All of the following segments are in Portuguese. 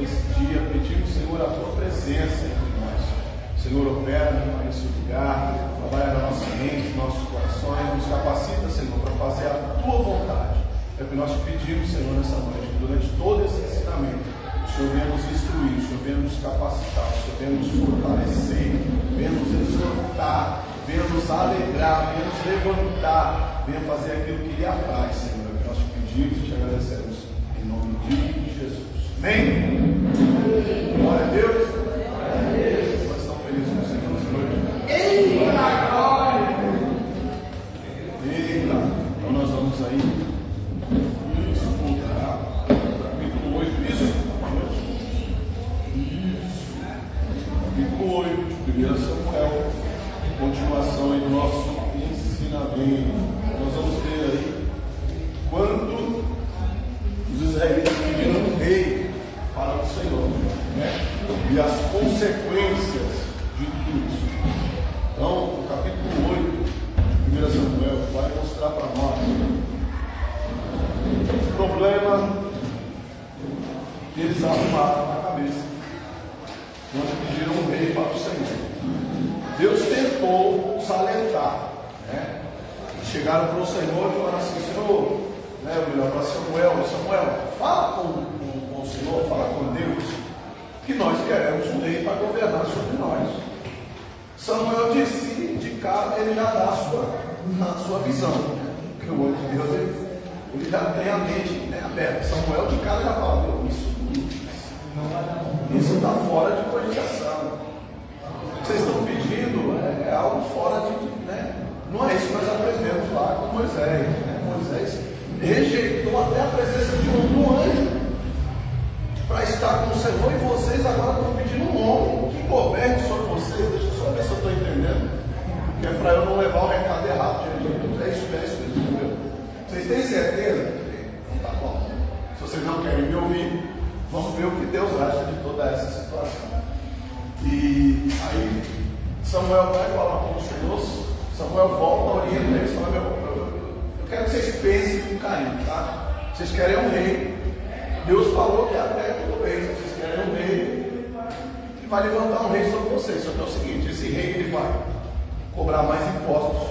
nesse dia, pedimos, Senhor, a tua presença entre nós. Senhor, opera nesse lugar, trabalha na nossa mente, nos nossos corações, nos capacita, Senhor, para fazer a tua vontade. É o que nós te pedimos, Senhor, nessa noite, que durante todo esse ensinamento, o Senhor venha nos instruir, o Senhor venha nos capacitar, o Senhor venha nos fortalecer, venha nos exortar, venha nos alegrar, venha nos levantar, venha fazer aquilo que lhe apraz, Senhor. É o que nós te pedimos e te agradecemos, em nome de Jesus. Amém? Glória a Deus. Nós estamos felizes com o Senhor nessa noite. Eita, glória! Eita, então nós vamos aí. Isso, capítulo 8, isso? Capítulo 8, 1 Samuel, continuação aí do nosso ensinamento. Nós vamos ver aí quando os israelitas pediram um rei para o Senhor, né? E as consequências de tudo isso. Então, o capítulo 8 de 1 Samuel vai mostrar para nós o problema que eles arrumaram na cabeça quando pediram um rei para o Senhor. Deus tentou salentar, né? Chegaram para o Senhor e falaram assim: Senhor, né, melhor para Samuel, fala com o Senhor, fala com Deus, que nós queremos um rei para governar sobre nós. Samuel disse, de cara, ele já dá a sua visão, né? Porque o olho de Deus, ele já tem a mente, né, aberta. Samuel de cara já fala: meu, isso está fora de cogitação. Vocês estão pedindo é algo fora de, né? Não é isso que nós aprendemos lá com Moisés, né? Moisés rejeitou até a presença de um anjo para estar com o Senhor, e vocês agora estão pedindo um homem que governe sobre vocês. Deixa eu só ver se eu estou entendendo, que é para eu não levar o recado errado, gente. É isso mesmo, entendeu? Vocês têm certeza? Então tá bom. Se vocês não querem me ouvir, vamos ver o que Deus acha de toda essa situação. E aí Samuel vai falar com o Senhor. Samuel volta, orienta eles, fala: eu quero que vocês pensem com carinho, tá? Vocês querem um rei. Deus falou que até tudo bem, se vocês querem um rei, ele vai levantar um rei sobre vocês. Só que é o seguinte: esse rei, ele vai cobrar mais impostos,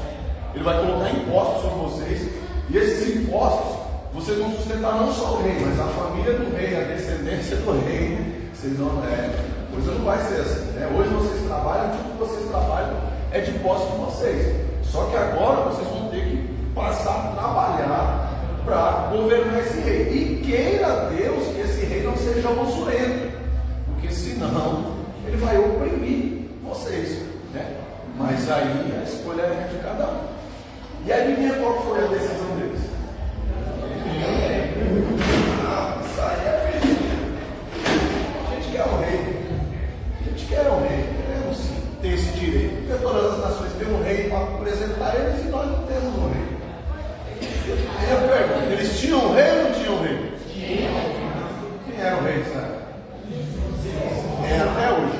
ele vai colocar impostos sobre vocês, e esses impostos vocês vão sustentar não só o rei, mas a família do rei, a descendência do rei. Vocês não, coisa não vai ser assim, né? Hoje vocês trabalham, tudo que vocês trabalham é de posse de vocês. Só que agora vocês vão ter que passar a trabalhar para governar esse rei. E queira Deus que esse rei não seja usurento, porque senão ele vai oprimir vocês, né? Mas aí a escolha é de cada um. E adivinha qual foi a decisão deles? Isso aí é feliz. A gente quer um rei. A gente quer um rei. Queremos sim ter esse direito. Porque todas as nações têm um rei para apresentar eles, e nós não temos um rei. Aí eu pergunto: eles tinham um rei ou não tinham um rei? Tinham. Quem era o rei, sabe? É até hoje.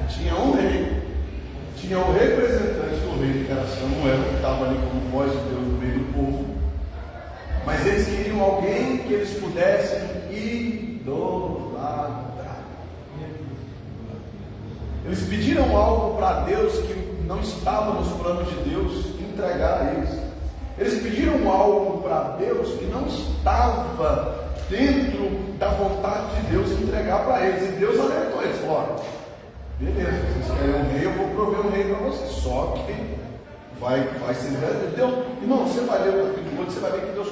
Tinha um rei. Tinha um representante do rei, que era Samuel, que estava ali como voz de Deus no meio do povo. Mas eles queriam alguém que eles pudessem idolatrar. Eles pediram algo para Deus que não estava nos planos de Deus entregar a eles. Eles pediram algo para Deus que não estava dentro da vontade de Deus entregar para eles. E Deus alertou eles: olha, beleza, vocês querem um rei, eu vou prover um rei para vocês. Só que vai ser Deus. Irmão, você vai ler o capítulo 8, você vai ver que Deus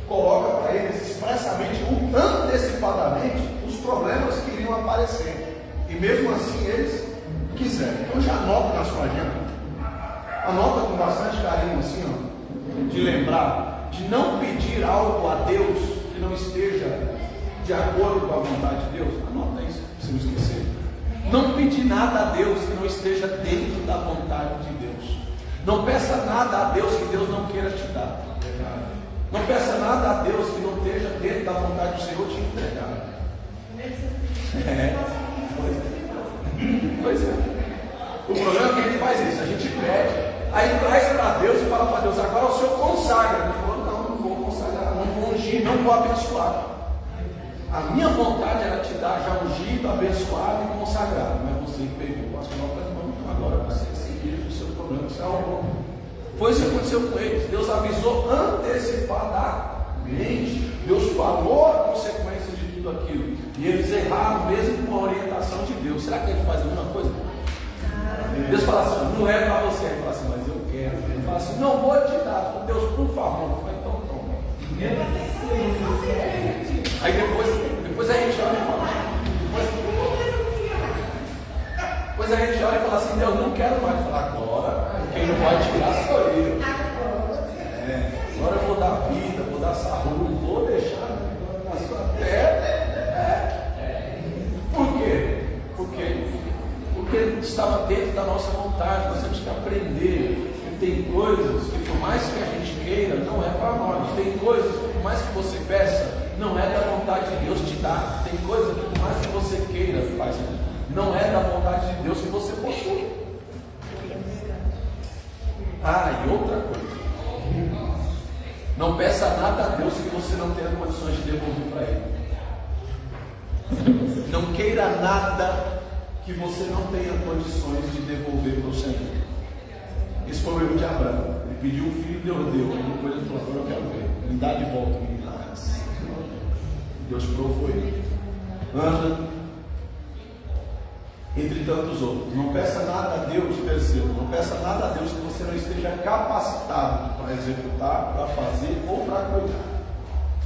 coloca para eles expressamente, antecipadamente, os problemas que iriam aparecer. E mesmo assim eles quiseram. Então já anota na sua agenda. Anota com bastante carinho, assim, ó, de lembrar, de não pedir algo a Deus que não esteja de acordo com a vontade de Deus. Anota isso, para você não esquecer. Não pedir nada a Deus que não esteja dentro da vontade de Deus. Não peça nada a Deus que Deus não queira te dar. Não peça nada a Deus que não esteja dentro da vontade do Senhor te entregar. Pois é. O problema é que ele faz isso, a gente pede, aí traz para Deus e fala para Deus: agora o Senhor consagra. Ele falou: não vou consagrar, não vou ungir, não vou abençoar. A minha vontade era te dar já ungido, abençoado e consagrado, mas você que pegou, passou mal para mão, agora você seguir o seu problema, você é algo. Foi isso que aconteceu com eles. Deus avisou antecipadamente, Deus falou a consequência de tudo aquilo, e eles erraram mesmo com a orientação de Deus. Será que ele faz a mesma coisa? Deus fala assim, não é para você. Ele fala assim, mas eu quero. Ele fala assim, não vou te dar. Deus, por favor. Então toma. Aí depois a gente olha e fala, depois a gente olha e fala assim, Deus, não quero mais. Falar agora, quem não pode tirar sou eu. Agora eu vou dar vida, vou dar saúde, vou deixar na sua terra. Por quê? Porque estava dentro da nossa vontade. Nós temos que aprender que tem coisas que, por mais que a gente queira, não é para nós. Tem coisas que, por mais que você peça, não é da vontade de Deus te dar. Tem coisas que, por mais que você queira, Pai, não é da vontade de Deus que você possui. E outra coisa, não peça nada a Deus que você não tenha condições de devolver para Ele. Não queira nada que você não tenha condições de devolver para o Senhor. Esse foi o erro de Abraão. Ele pediu um filho, Deus deu. Aí depois ele falou, agora eu quero ver. Me dá de volta, me dá. Deus provou ele. Anda entre tantos outros. Não peça nada a Deus, terceiro. Não peça nada a Deus que você não esteja capacitado para executar, para fazer ou para cuidar.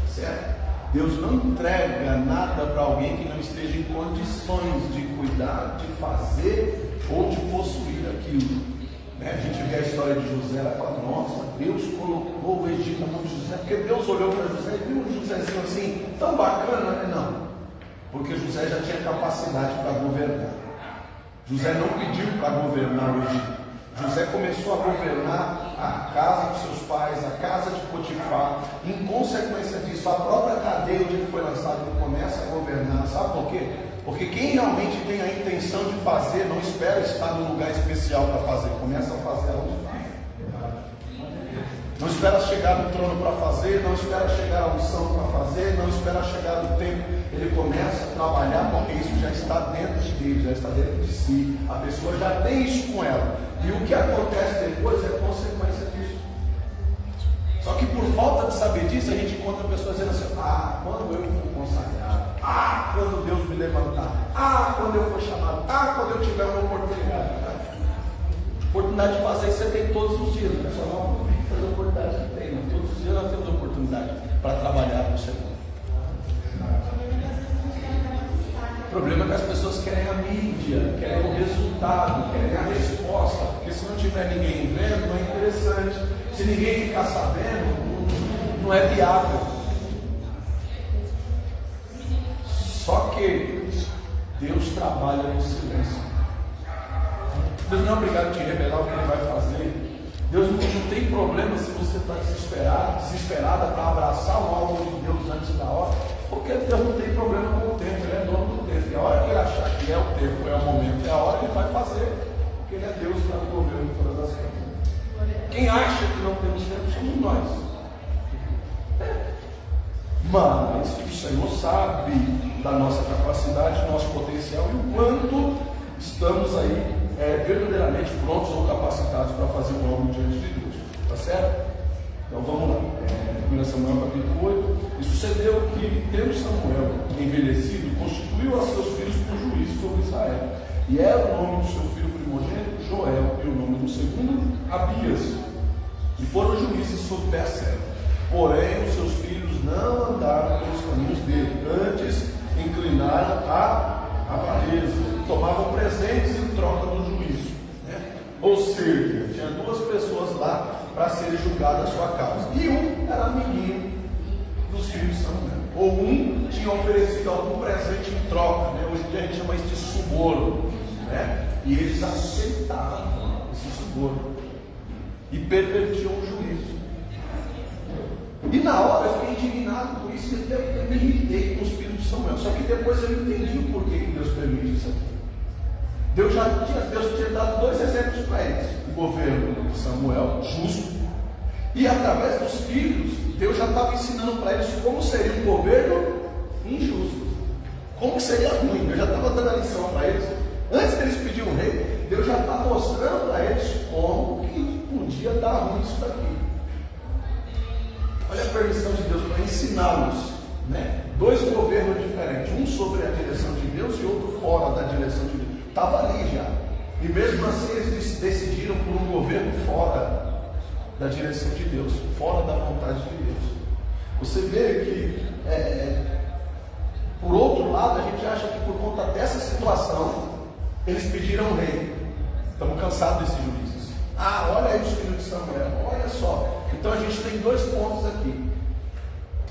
Certo? Deus não entrega nada para alguém que não esteja em condições de cuidar, de fazer ou de possuir aquilo. A gente vê a história de José e fala, nossa, Deus colocou o Egito na mão de José, porque Deus olhou para José e viu o Josézinho assim, tão bacana, né? Não, porque José já tinha capacidade para governar. José não pediu para governar o Egito. José começou a governar a casa dos seus pais, a casa de Potifar. Em consequência disso, a própria cadeia onde ele foi lançado, ele começa a governar. Sabe por quê? Porque quem realmente tem a intenção de fazer, não espera estar num lugar especial para fazer, começa a fazer aonde está. Não espera chegar no trono para fazer, não espera chegar à unção para fazer, não espera chegar no tempo. Ele começa a trabalhar porque isso já está dentro de dele, já está dentro de si. A pessoa já tem isso com ela. E o que acontece depois é consequência disso. Só que por falta de saber disso, a gente encontra pessoas dizendo assim, quando eu for consagrado, quando Deus me levantar, quando eu for chamado, quando eu tiver uma oportunidade. Oportunidade de fazer isso você tem todos os dias, não é só não fazer a oportunidade que tem, não. Todos os dias nós temos oportunidade para trabalhar para o Senhor. O problema é que as pessoas querem a mídia, querem o resultado, querem a resposta, porque se não tiver ninguém vendo, não é interessante. Se ninguém ficar sabendo, não é viável. Só que Deus trabalha no silêncio. Deus não é obrigado a te revelar o que Ele vai fazer. Deus não tem problema se você está desesperada para abraçar o alvo de Deus antes da hora, porque Deus não tem problema com o tempo, Ele é dono do tempo. E a hora que Ele achar que é o tempo, é o momento, é a hora que Ele vai fazer, porque Ele é Deus que está no governo de todas as coisas. Quem acha que não temos tempo somos nós. Mas o Senhor sabe da nossa capacidade, do nosso potencial e o quanto estamos aí verdadeiramente prontos ou capacitados para fazer o algo diante de Deus. Tá certo? Então vamos lá. 1 Samuel capítulo 8. E sucedeu que, tendo Samuel envelhecido, constituiu a seus filhos por juiz sobre Israel. E era o nome do seu filho primogênito Joel, e o nome do segundo Abias. E foram juízes sobre Berseba. Porém, os seus filhos não andaram pelos caminhos dele, antes inclinaram a avareza, tomavam presentes em troca do juízo. Ou seja, tinha duas pessoas lá para serem julgadas a sua causa. E um era amiguinho dos filhos de Samuel. Ou um tinha oferecido algum presente em troca. Hoje em dia a gente chama isso de suborno. E eles aceitavam esse suborno e pervertiam o juízo. E na hora eu fiquei indignado com isso, e eu me irritei com os filhos de Samuel. Só que depois eu entendi o porquê que Deus permite isso aqui. Deus tinha dado dois exemplos para eles: o governo de Samuel, justo, e através dos filhos, Deus já estava ensinando para eles como seria um governo injusto. Como que seria ruim? Eu já estava dando a lição para eles. Antes que eles pedirem um rei, Deus já está mostrando para eles como que podia dar ruim isso daqui. Olha a permissão de Deus para ensiná-los, né? Dois governos diferentes, um sobre a direção de Deus e outro fora da direção de Deus. Estava ali já. E mesmo assim eles decidiram por um governo fora da direção de Deus, fora da vontade de Deus. Você vê que, por outro lado, a gente acha que por conta dessa situação, eles pediram um rei. Estamos cansados desses juízes. Olha aí os filhos de Samuel, olha só. Então a gente tem dois pontos aqui.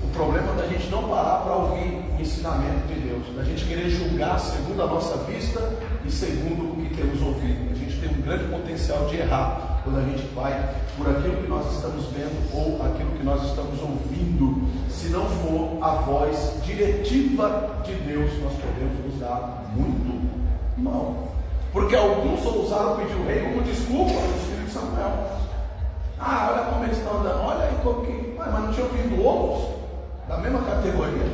O problema é da gente não parar para ouvir o ensinamento de Deus, da gente querer julgar segundo a nossa vista e segundo o que temos ouvido. A gente tem um grande potencial de errar quando a gente vai por aquilo que nós estamos vendo ou aquilo que nós estamos ouvindo. Se não for a voz diretiva de Deus, nós podemos usar muito mal. Porque alguns ousaram pedir o rei como desculpa dos filhos de Samuel. Olha como eles estão andando, olha aí como que. Mas não tinha ouvido outros da mesma categoria,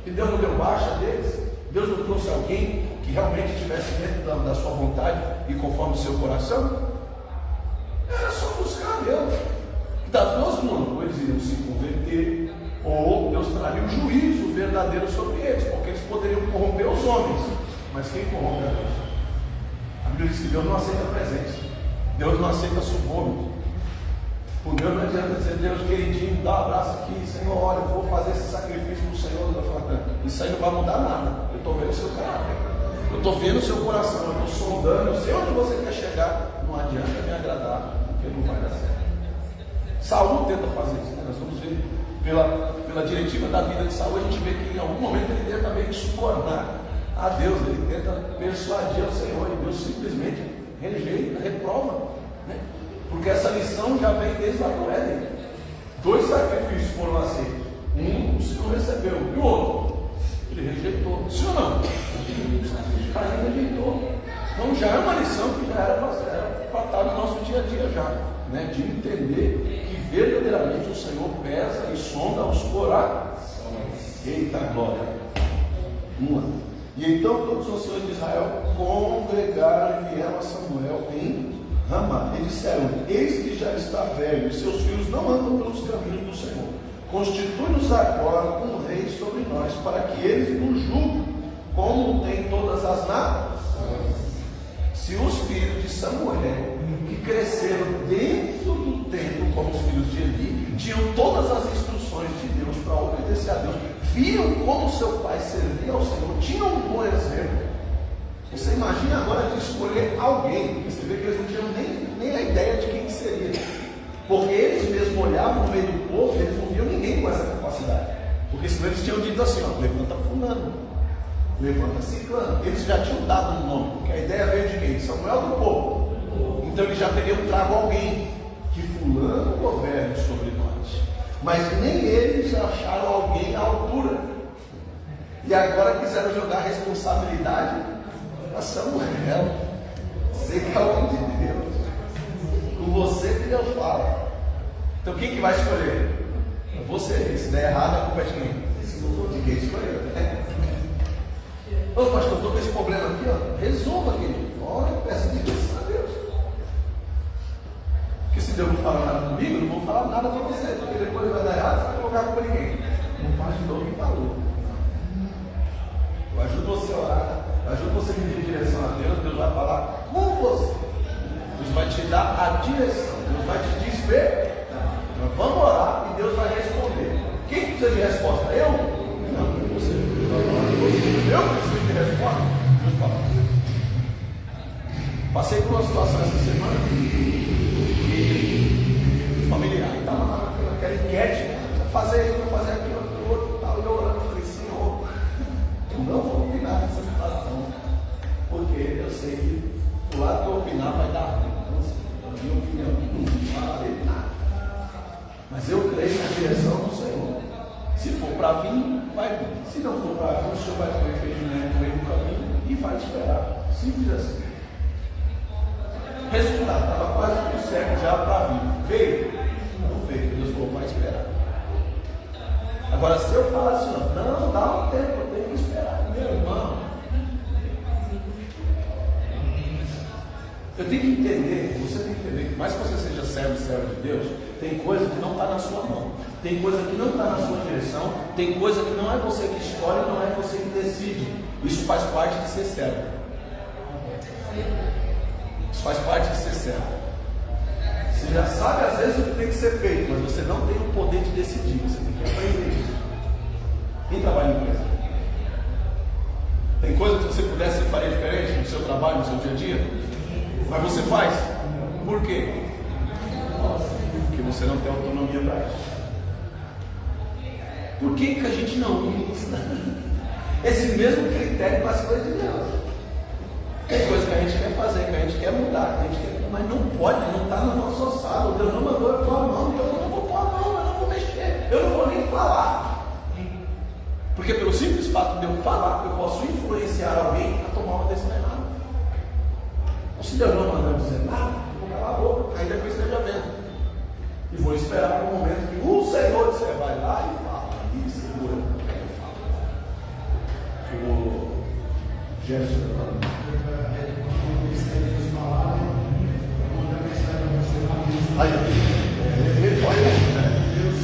que Deus não deu baixa deles, Deus não trouxe alguém que realmente estivesse dentro da sua vontade e conforme o seu coração. Era só buscar Deus. Das duas mãos, ou eles iriam se converter, ou Deus traria um juízo verdadeiro sobre eles, porque eles poderiam corromper os homens. Mas quem corrompe a Deus? A Bíblia diz que Deus não aceita presentes, Deus não aceita suborno. Por Deus não adianta dizer, Deus queridinho, dá um abraço aqui, Senhor, olha, eu vou fazer esse sacrifício para o Senhor. Deus vai falar, isso aí não vai mudar nada. Eu estou vendo o seu caráter, eu estou vendo o seu coração, eu estou sondando, eu sei onde você quer chegar. Não adianta me agradar, porque não vai dar certo. Saul tenta fazer isso, né? Nós vamos ver pela diretiva da vida de Saul, a gente vê que em algum momento ele tenta meio que subornar a Deus, ele tenta persuadir ao Senhor, e Deus simplesmente rejeita, reprova, né? Porque essa lição já vem desde lá do Éden. 2 sacrifícios foram aceitos. Um o Senhor recebeu, e o outro ele rejeitou. Sim ou não? Caim rejeitou. Então já é uma lição que já era para estar no nosso dia a dia já, né? De entender que verdadeiramente o Senhor pesa e sonda os corações. Eita glória! E então todos os anciões de Israel congregaram e vieram a Samuel em Ramá, e disseram: eis que já está velho, e seus filhos não andam pelos caminhos do Senhor. Constitui-nos agora um rei sobre nós, para que eles nos julguem, como tem todas as nações. Se os filhos de Samuel, que cresceram dentro do templo como os filhos de Eli, tinham todas as instruções de Deus para obedecer a Deus, viam como seu pai servia ao Senhor, tinham um bom exemplo. Você imagina agora de escolher alguém, porque você vê que eles não tinham nem a ideia de quem que seria. Porque eles mesmos olhavam no meio do povo e eles não viam ninguém com essa capacidade. Porque senão eles tinham dito assim, levanta fulano, levanta ciclano. Eles já tinham dado um nome, porque a ideia veio de quem? Samuel do povo. Então eles já teriam trago alguém, que fulano governe sobre nós. Mas nem eles acharam alguém à altura. E agora quiseram jogar a responsabilidade a Samuel. Você que é o homem de Deus, com você que Deus fala. Então quem que vai escolher? É você. Se der errado, a culpa é de quem? De quem escolheu, né? Ô pastor, estou com esse problema aqui, resolva, querido. Olha, peça direção a Deus. Porque se Deus não falar nada comigo, eu não vou falar nada para você, porque depois vai dar errado, você vai colocar a culpa em ninguém. Não faz de novo quem falou. Eu ajudo você a orar, ajuda você a pedir direção a Deus, Deus vai falar com você. Deus vai te dar a direção, Deus vai te despertar. Nós vamos orar e Deus vai responder. Quem precisa de resposta? Eu? Não, você. Eu preciso de resposta? Deus fala. Passei por uma situação essa semana e familiar, estava naquela enquete, vou fazer isso, vou fazer aquilo, outro, tal, e eu orando, falei, Senhor, eu não vou opinar nessa situação, porque eu sei que do lado que eu opinar vai dar ruim. Então, a minha opinião não falarei nada. Mas eu creio na direção do Senhor. Se for para vir, vai vir. Se não for para vir, o Senhor vai ter impedimento no meio do caminho e vai esperar. Simples assim. Resultado, estava quase tudo certo já para vir. Veio? Não veio. Deus falou, vai esperar. Agora, se eu falar assim, ó, não, dá um tempo, eu tenho que esperar, meu irmão. Eu tenho que entender, você tem que entender que mais que você seja servo de Deus, tem coisa que não está na sua mão, tem coisa que não está na sua direção, tem coisa que não é você que escolhe, não é você que decide. Isso faz parte de ser servo. Isso faz parte de ser servo. Você já sabe às vezes o que tem que ser feito, mas você não tem o poder de decidir, você tem que aprender isso. Quem trabalha em empresa? Tem coisa que você pudesse fazer diferente no seu trabalho, no seu dia a dia? Mas você faz? Por quê? Porque você não tem autonomia para isso. Por que a gente não usa esse mesmo critério para as coisas de Deus? Tem coisa que a gente quer fazer, que a gente quer mudar, que a gente quer, mas não pode, não está no nosso ossado. Deus não mandou eu pôr a mão, então eu não vou pôr a mão, eu não vou mexer, eu não vou nem falar. Porque pelo simples fato de eu falar, eu posso influenciar alguém a tomar uma decisão errada. Se Deus não mandar dizer nada, eu vou calar a boca, ainda que eu esteja vendo. E vou esperar o momento que o Senhor disser, vai lá e fala, e segura, e fala. O Gerson ele foi, Deus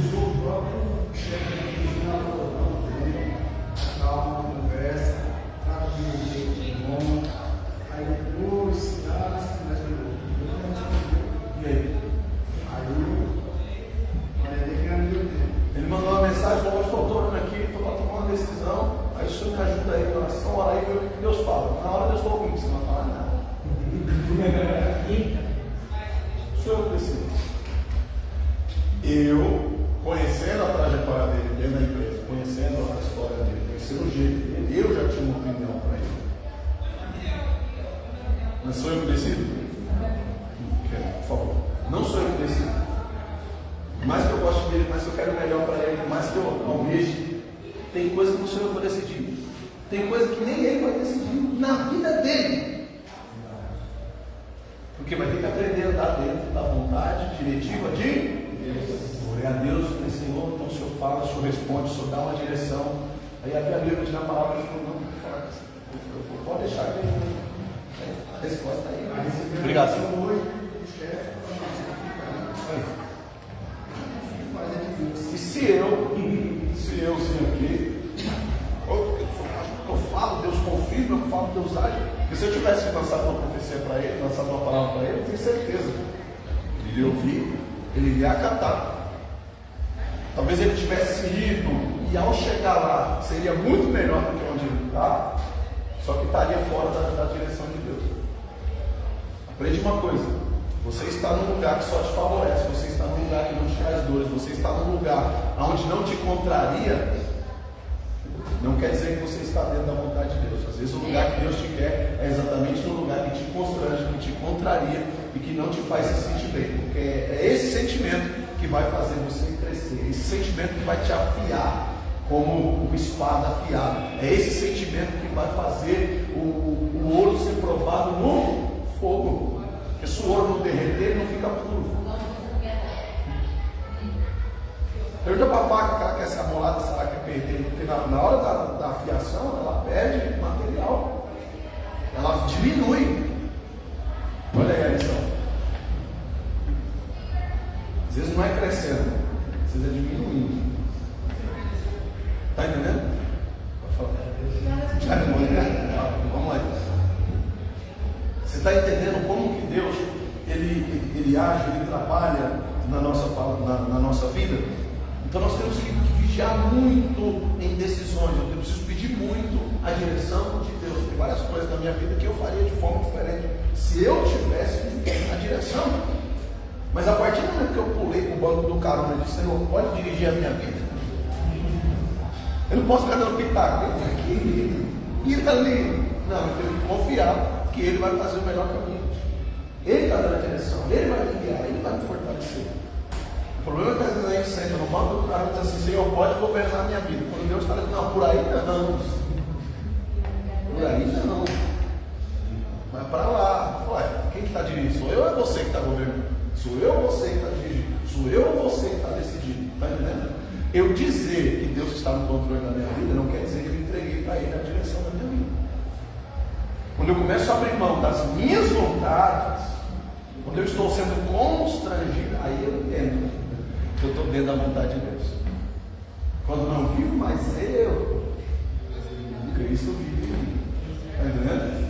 usou o próprio chefe de calma, conversa, trata de um jeito bom. Aí depois, e aí? Ele mandou uma mensagem, falou, estou orando aqui, estou para tomar uma decisão, aí o senhor me ajuda aí na oração, ora aí, vê o que Deus fala. Na hora Deus falou comigo, você não vai falar nada. O senhor precisa. Eu, conhecendo a trajetória dele dentro da empresa, conhecendo a história dele, conhecendo o jeito dele, eu já tinha uma opinião para ele. Não sou eu que decido? Por favor. Não sou eu que decido. Mais que eu gosto dele, mais que eu quero o melhor para ele, mais que eu almeje, tem coisa que não sou eu que vou decidir. Tem coisa que nem ele vai decidir na vida dele. Porque vai ter que aprender a andar dentro da vontade diretiva de Deus. Glória a Deus, falei, Senhor, então o Senhor fala, o Senhor responde, o Senhor dá uma direção. Aí a Bíblia diz na palavra, ele falou, não, pode deixar que a resposta está aí. Obrigado. E se eu aqui, eu falo, Deus confirma, eu falo, Deus age. Porque se eu tivesse lançado uma profecia para ele, lançado uma palavra para ele, eu tenho certeza. Ele ia ouvir, ele iria acatar. Talvez ele tivesse ido e ao chegar lá seria muito melhor do que onde ele está, só que estaria fora da direção de Deus. Aprende uma coisa: você está num lugar que só te favorece, você está num lugar que não te traz dores, você está num lugar onde não te contraria, não quer dizer que você está dentro da vontade de Deus. Às vezes o lugar que Deus te quer é exatamente no lugar que te constrange, que te contraria e que não te faz se sentir bem, porque é esse sentimento que vai fazer você crescer, esse sentimento que vai te afiar como uma espada afiada, é esse sentimento que vai fazer o ouro ser provado no fogo, porque se o ouro não derreter, ele não fica puro. Pergunta para a faca que ela quer ser amolada, se ela quer perder, porque na hora da afiação ela perde material, ela diminui. Olha aí a lição. Às vezes não é crescendo, às vezes é diminuindo. Está entendendo? Já vamos lá. Você está entendendo como que Deus ele age, ele trabalha na nossa vida? Então nós temos que vigiar muito em decisões. Eu preciso pedir muito a direção de Deus. Tem várias coisas na minha vida que eu faria de forma diferente se eu tivesse a direção. Mas a partir do momento que eu pulei para o banco do carro e disse, Senhor, pode dirigir a minha vida? Eu não posso ficar dando pitaco, entra aqui, entra ali. Não, eu tenho que confiar que Ele vai fazer o melhor caminho. Ele está dando a direção, Ele vai me guiar, Ele vai me fortalecer. O problema é que às vezes a gente senta no banco do carro e diz assim, Senhor, pode governar a minha vida. Quando Deus está dizendo, não, por aí não. Por aí não. Vai para lá. Ué, quem que está dirigindo? Sou eu ou é você que está governando? Sou eu ou você que está dirigindo? Sou eu ou você que está decidindo? Está entendendo? Eu dizer que Deus está no controle da minha vida não quer dizer que eu entreguei para Ele a direção da minha vida. Quando eu começo a abrir mão das minhas vontades, quando eu estou sendo constrangido, aí eu entendo que eu estou dentro da vontade de Deus. Quando não vivo mais eu, Cristo vive em mim. Está entendendo?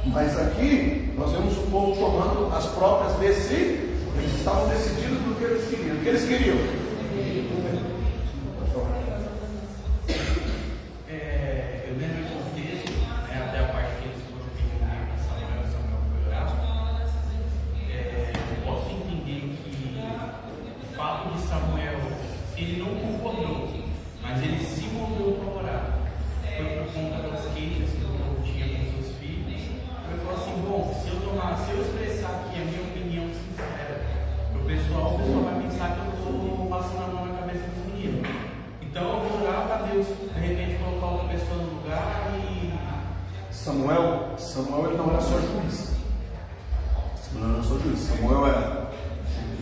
Mas aqui nós vemos o povo tomando as próprias decisões. Eles estavam decididos no que eles queriam. O que eles queriam? Eu lembro o contexto, até a parte que eles foram pedir para Samuel foi orar. Eu posso entender que o fato de Samuel, ele não concordou, mas ele se moveu para orar. Foi por conta das queixas que o povo tinha com seus filhos. Ele falou assim: bom, se eu expressar aqui a minha opinião sincera para o pessoal vai pensar que eu estou passando a mão na cabeça dos meninos. Então eu vou orar para Deus, de repente colocar outra pessoa no lugar e. Samuel ele não era só juiz. Samuel era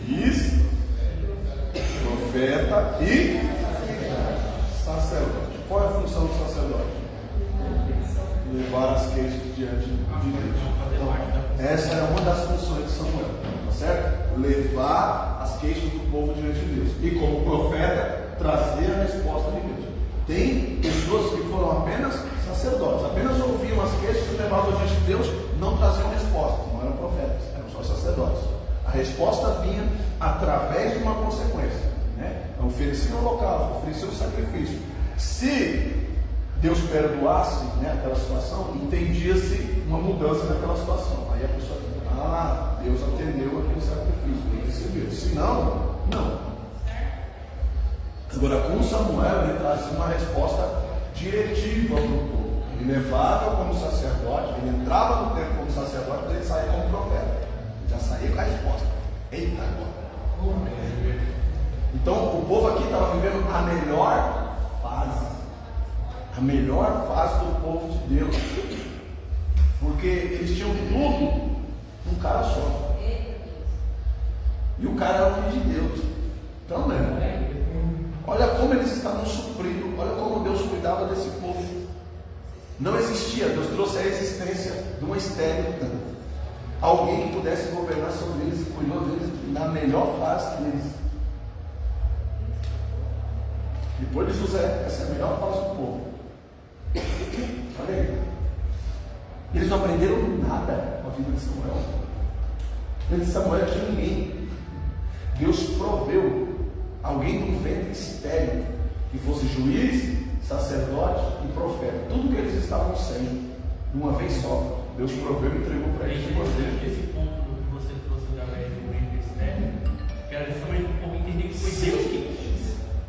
juiz, profeta e sacerdote. Qual é a função do sacerdote? Levar as queixas diante de Deus. Então, essa era uma das funções de Samuel, tá certo? Levar as queixas do povo diante de Deus. E como profeta, trazer a resposta de Deus. Tem pessoas que foram apenas sacerdotes, apenas ouviam as queixas e levavam diante de Deus, não traziam resposta, não eram profetas, eram só sacerdotes. A resposta vinha através de uma consequência, né? Oferecer o holocausto, oferecer o sacrifício. Se Deus perdoasse, né, aquela situação, entendia-se uma mudança daquela situação. Aí a pessoa fala: Deus atendeu aquele sacrifício, Deus recebeu. Se não, não. Agora, com Samuel, ele trazia uma resposta diretiva para o povo. Ele levava como sacerdote, ele entrava no templo como sacerdote, mas ele saía como profeta. Ele já saía com a resposta. Eita, agora. Então, o povo aqui estava vivendo a melhor fase. A melhor fase do povo de Deus. Porque eles tinham tudo num cara só. E o cara era o filho de Deus. Então, né? Olha como eles estavam suprindo, olha como Deus cuidava desse povo. Não existia, Deus trouxe a existência de uma estéril, alguém que pudesse governar sobre eles e cuidou deles na melhor fase deles. Depois de José, essa é a melhor fase do povo. Olha aí. Eles não aprenderam nada com a vida de Samuel. Antes de Samuel tinha ninguém. Deus proveu alguém do ventre estéril, que fosse juiz, sacerdote e profeta. Tudo que eles estavam sendo, de uma vez só, Deus proveu e entregou para eles. Esse ponto que você trouxe da velha do ventre estéril, que era justamente um pouco entender que foi Deus que quis.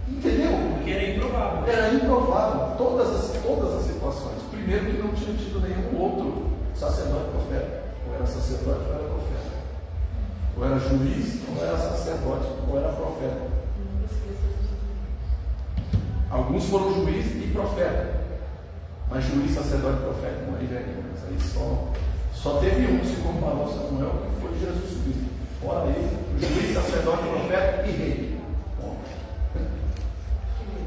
Entendeu? Porque era improvável. Era improvável. Todas as situações. Primeiro que não tinha tido nenhum outro sacerdote profeta. Ou era sacerdote ou era profeta. Ou era juiz, ou era sacerdote, ou era profeta. Alguns foram juiz e profeta, mas juiz, sacerdote e profeta não é velho. Mas aí só teve um que se comparou a Samuel, que foi Jesus Cristo. Fora ele, juiz, sacerdote, profeta e rei. Bom,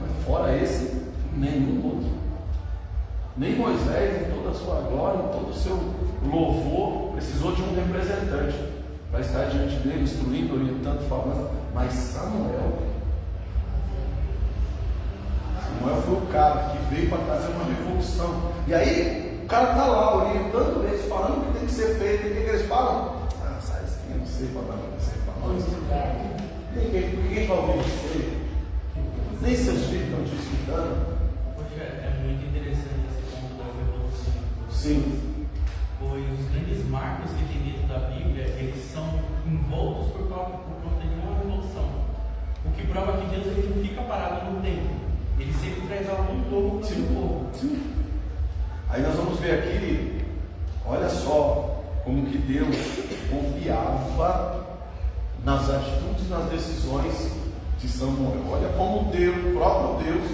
mas fora esse, nenhum outro. Nem Moisés, em toda a sua glória, em todo o seu louvor, precisou de um representante para estar diante dele, instruindo, orientando, falando. Mas Samuel foi o cara que veio para trazer uma revolução. E aí, o cara está lá orientando eles, falando o que tem que ser feito. E o que eles falam? Sai daqui, eu não sei para dar, não sei para nós. Ninguém vai ouvir você. Nem seus filhos estão te escutando. Poxa, é muito interessante esse ponto da revolução. Sim. Pois os grandes marcos que tem dentro da Bíblia, eles são envoltos por conta de uma revolução. O que prova que Deus ele não fica parado no tempo. Ele sempre traz algo novo para o povo. Sim. Aí nós vamos ver aqui, olha só, como que Deus confiava nas atitudes e nas decisões de Samuel. Olha como Deus, o próprio Deus,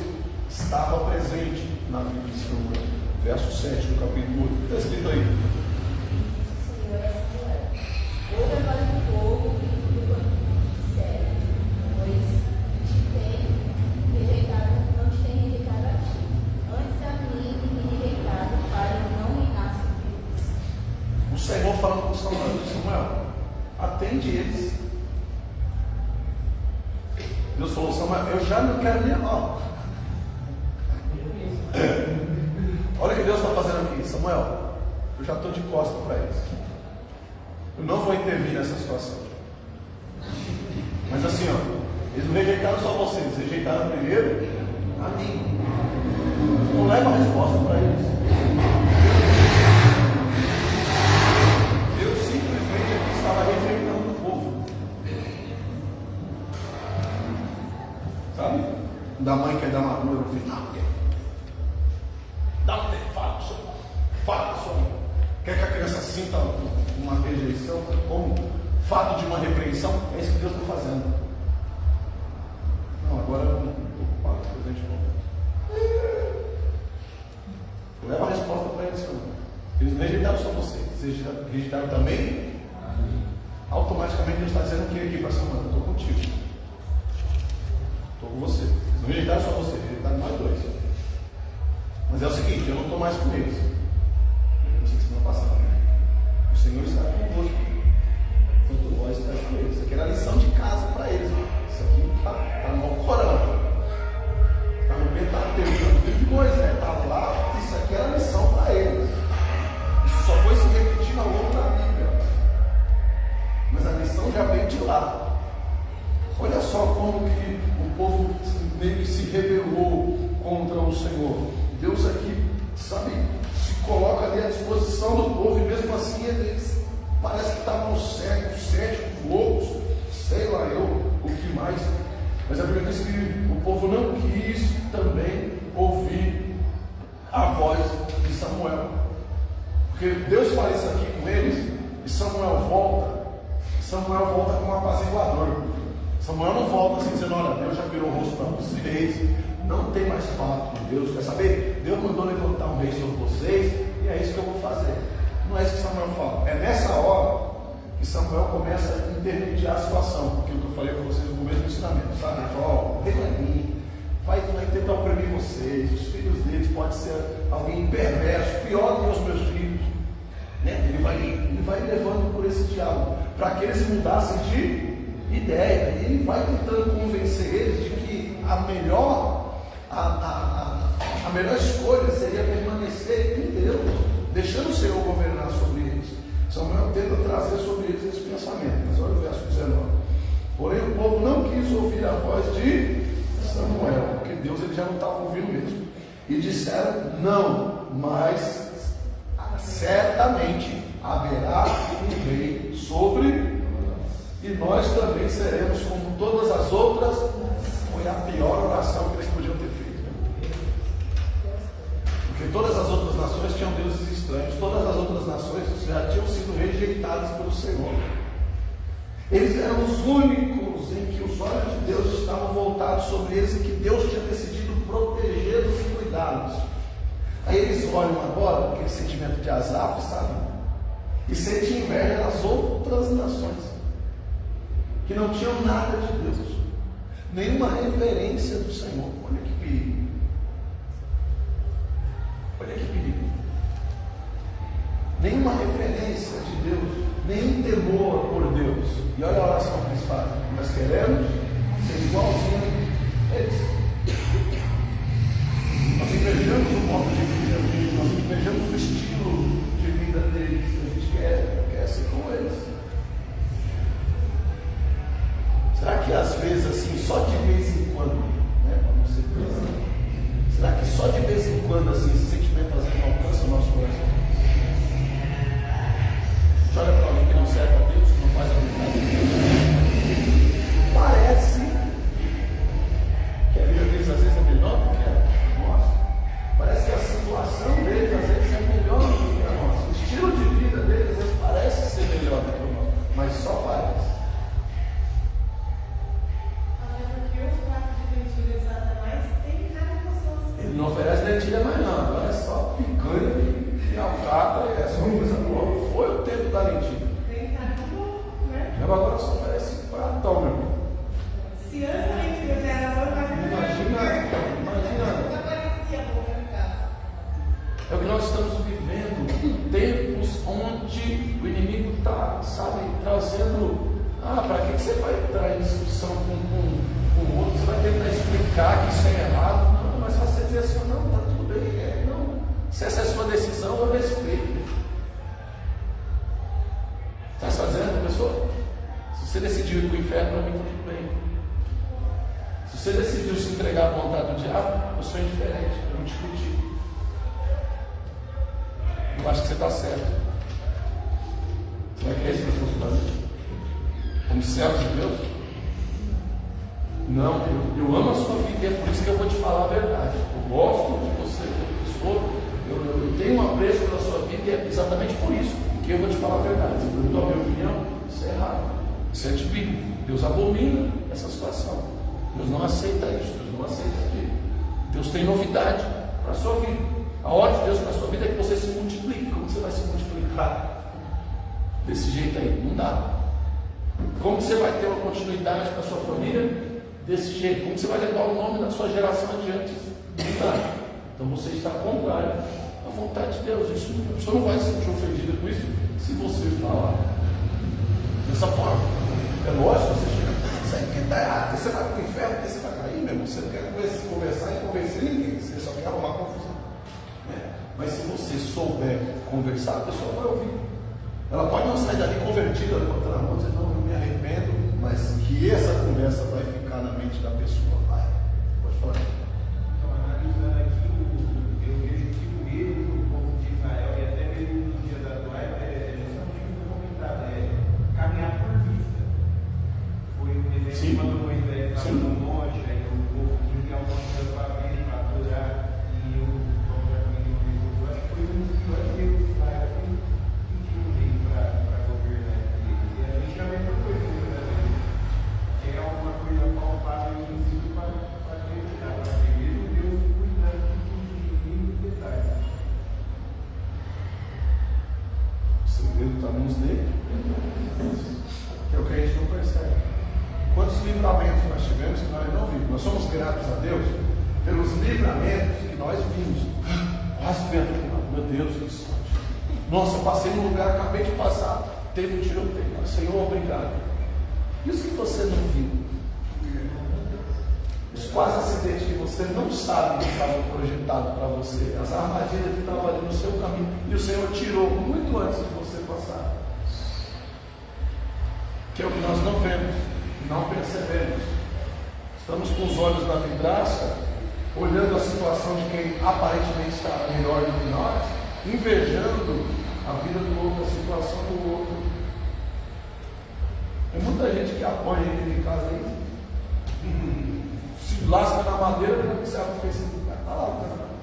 estava presente na vida de Samuel. Verso 7 do capítulo 8. Está escrito aí. Senhor Samuel, ouve agora o povo e tudo quanto disser, pois te tem Samuel, eu já estou de costas para eles. Eu não vou intervir nessa situação. Mas assim, ó, eles não rejeitaram só você, eles rejeitaram primeiro a mim. Não leva a resposta para eles. Eu simplesmente aqui estava rejeitando o povo. Sabe? Da mãe que é da madura no final. Dá um tempo, fala pro senhor. Fala pro senhor. Quer que a criança sinta uma rejeição como fato de uma repreensão? É isso que Deus está fazendo. Não, agora eu não estou ocupado, depois a gente volta. Leva a resposta para eles, Senhor. Eles não rejeitaram só você, eles rejeitaram também. Automaticamente Deus está dizendo que aqui para Samuel, eu estou contigo. Estou com você. Eles não rejeitaram só você, rejeitaram nós dois. Mas é o seguinte, eu não estou mais com eles. Eu sei que semana passada, né? O Senhor está convosco. Quanto vós está com eles. Isso aqui era lição de casa para eles. Isso aqui está no Corão. Está no Pentateuco, está no livro de Moisés. Está lá. Isso aqui era lição para eles. Isso só foi se repetindo ao longo da Bíblia. Mas a lição já veio de lá. Olha só como que o povo meio que se rebelou contra o Senhor. Deus aqui, sabe, se coloca ali à disposição do povo, e mesmo assim eles parece que estavam cegos, céticos, loucos, sei lá eu, o que mais. Mas a Bíblia diz que o povo não quis também ouvir a voz de Samuel. Porque Deus fala isso aqui com eles, e Samuel volta com um apaziguador. Samuel não volta assim dizendo, olha, Deus já virou o rosto para vocês, não tem mais fato de Deus, quer saber? Deus mandou levantar um rei sobre vocês, e é isso que eu vou fazer. Não é isso que Samuel fala. É nessa hora que Samuel começa a intermediar a situação, porque o que eu falei para vocês no começo do ensinamento, sabe? Ele fala, ó, o rei vai vir, vai tentar oprimir vocês, os filhos deles pode ser alguém perverso, pior do que os meus filhos. Né? Ele vai levando por esse diálogo, para que eles mudassem de ideia, e ele vai tentando convencer eles de que a melhor escolha seria permanecer em Deus, deixando o Senhor governar sobre eles. Samuel tenta trazer sobre eles esse pensamento, mas olha o verso 19. Porém o povo não quis ouvir a voz de Samuel, porque Deus ele já não estava ouvindo mesmo, e disseram, não, mas certamente haverá um rei sobre nós, e nós também seremos como todas as outras. Foi a pior oração que eles podiam ter feito. Porque todas as outras nações tinham deuses estranhos, todas as outras nações já tinham sido rejeitadas pelo Senhor. Eles eram os únicos em que os olhos de Deus estavam voltados sobre eles e que Deus tinha decidido protegê-los e cuidá-los. Aí eles olham agora, aquele sentimento de Asaf, sabe? E sentem inveja das outras nações, que não tinham nada de Deus, nenhuma referência do Senhor. Olha que perigo. Olha que perigo. Nenhuma referência de Deus, nenhum temor por Deus. E olha a oração que eles fazem. Nós queremos ser igualzinho a eles. Nós invejamos o modo de vida deles, nós invejamos o estilo de vida deles. A gente quer ser como eles. Será que às vezes assim, só de vez em quando, né, para não ser preso, será que só de vez em quando assim, esse sentimento às vezes não alcança o nosso coração? A gente olha para alguém que não serve a Deus, que não faz a vontade de Deus, parece que a vida deles às vezes é melhor do que a nossa. Parece que a situação deles às vezes é melhor do que a nossa. O estilo de vida deles às vezes parece ser melhor do que o nosso, mas só parece. Ele não oferece lentilha mais não, agora é só picanha e alcatra, é só coisa boa. Foi o tempo da lentilha. Já agora só oferece pratão, meu irmão. Se antes a lentilha já era Imagina. É o que nós estamos vivendo, tempos onde o inimigo está, sabe, trazendo. Para que você vai entrar em discussão com o outro? Você vai tentar explicar que isso é errado? Não, mas você dizer assim, não, está tudo bem, não. Se essa é a sua decisão, eu respeito. Eu sou indiferente, eu não discuti. Eu acho que você está certo. Será que é isso que nós vamos fazer? Como servos de Deus? Não, eu amo a sua vida e é por isso que eu vou te falar a verdade. Eu gosto de você, eu tenho um apreço pela sua vida e é exatamente por isso que eu vou te falar a verdade. Se perguntou a minha opinião, isso é errado. Isso é antibíblico. Deus abomina essa situação. Deus não aceita isso. Deus não aceita aquilo. Deus tem novidade para a sua vida. A ordem de Deus para a sua vida é que você se multiplique. Como você vai se multiplicar? Desse jeito aí, não dá. Como você vai ter uma continuidade para a sua família? Desse jeito. Como você vai levar o nome da sua geração adiante? Não dá. Então você está contrário à vontade de Deus. Isso, a pessoa não vai se sentir ofendida com isso se você falar dessa forma. É lógico, você chega, isso aí que está errado, você vai para o inferno, porque você vai cair, meu irmão. Você não quer conversar e convencer ninguém, você só quer arrumar confusão. Mas se você souber conversar, a pessoa vai ouvir. Ela pode não sair dali convertida, levantando a mão, dizer, não, eu me arrependo, mas que essa conversa vai ficar na mente da pessoa, vai. Pode falar. Então, analisando aqui, eu vejo que o erro do povo de Israel, e até mesmo nos dias atuais, justamente o que foi comentado, caminhar por vista. Foi um exemplo quando Moisés estava no monte, aí o povo tinha algumas coisas para ver, para adorar, e eu, como já comentei, eu acho que foi um dos piores erros de Israel, que tinha um meio para governar eles. E a gente já vê por coisa, que é alguma coisa palpável e visível para acreditar, para ver mesmo Deus cuidando de mínimos detalhes. O segredo está nos dedos, que é o que a gente não percebe. Quantos livramentos nós tivemos que nós não vimos? Nós somos gratos a Deus pelos livramentos que nós vimos. Quase vendo aqui, meu Deus, que sorte. Nossa, passei num lugar, acabei de passar, teve um tiroteio. Senhor, obrigado. Isso que você não viu, os quase acidentes que você não sabe que estavam projetados para você, as armadilhas que estavam ali no seu caminho, e o Senhor tirou muito antes de você passar. Que é o que nós não vemos, não percebemos. Estamos com os olhos na vidraça, olhando a situação de quem aparentemente está melhor do que nós, invejando a vida do outro, a situação do outro. Tem muita gente que apoia ele em casa aí, se lasca na madeira e não observa o Facebook. Está lá o casamento.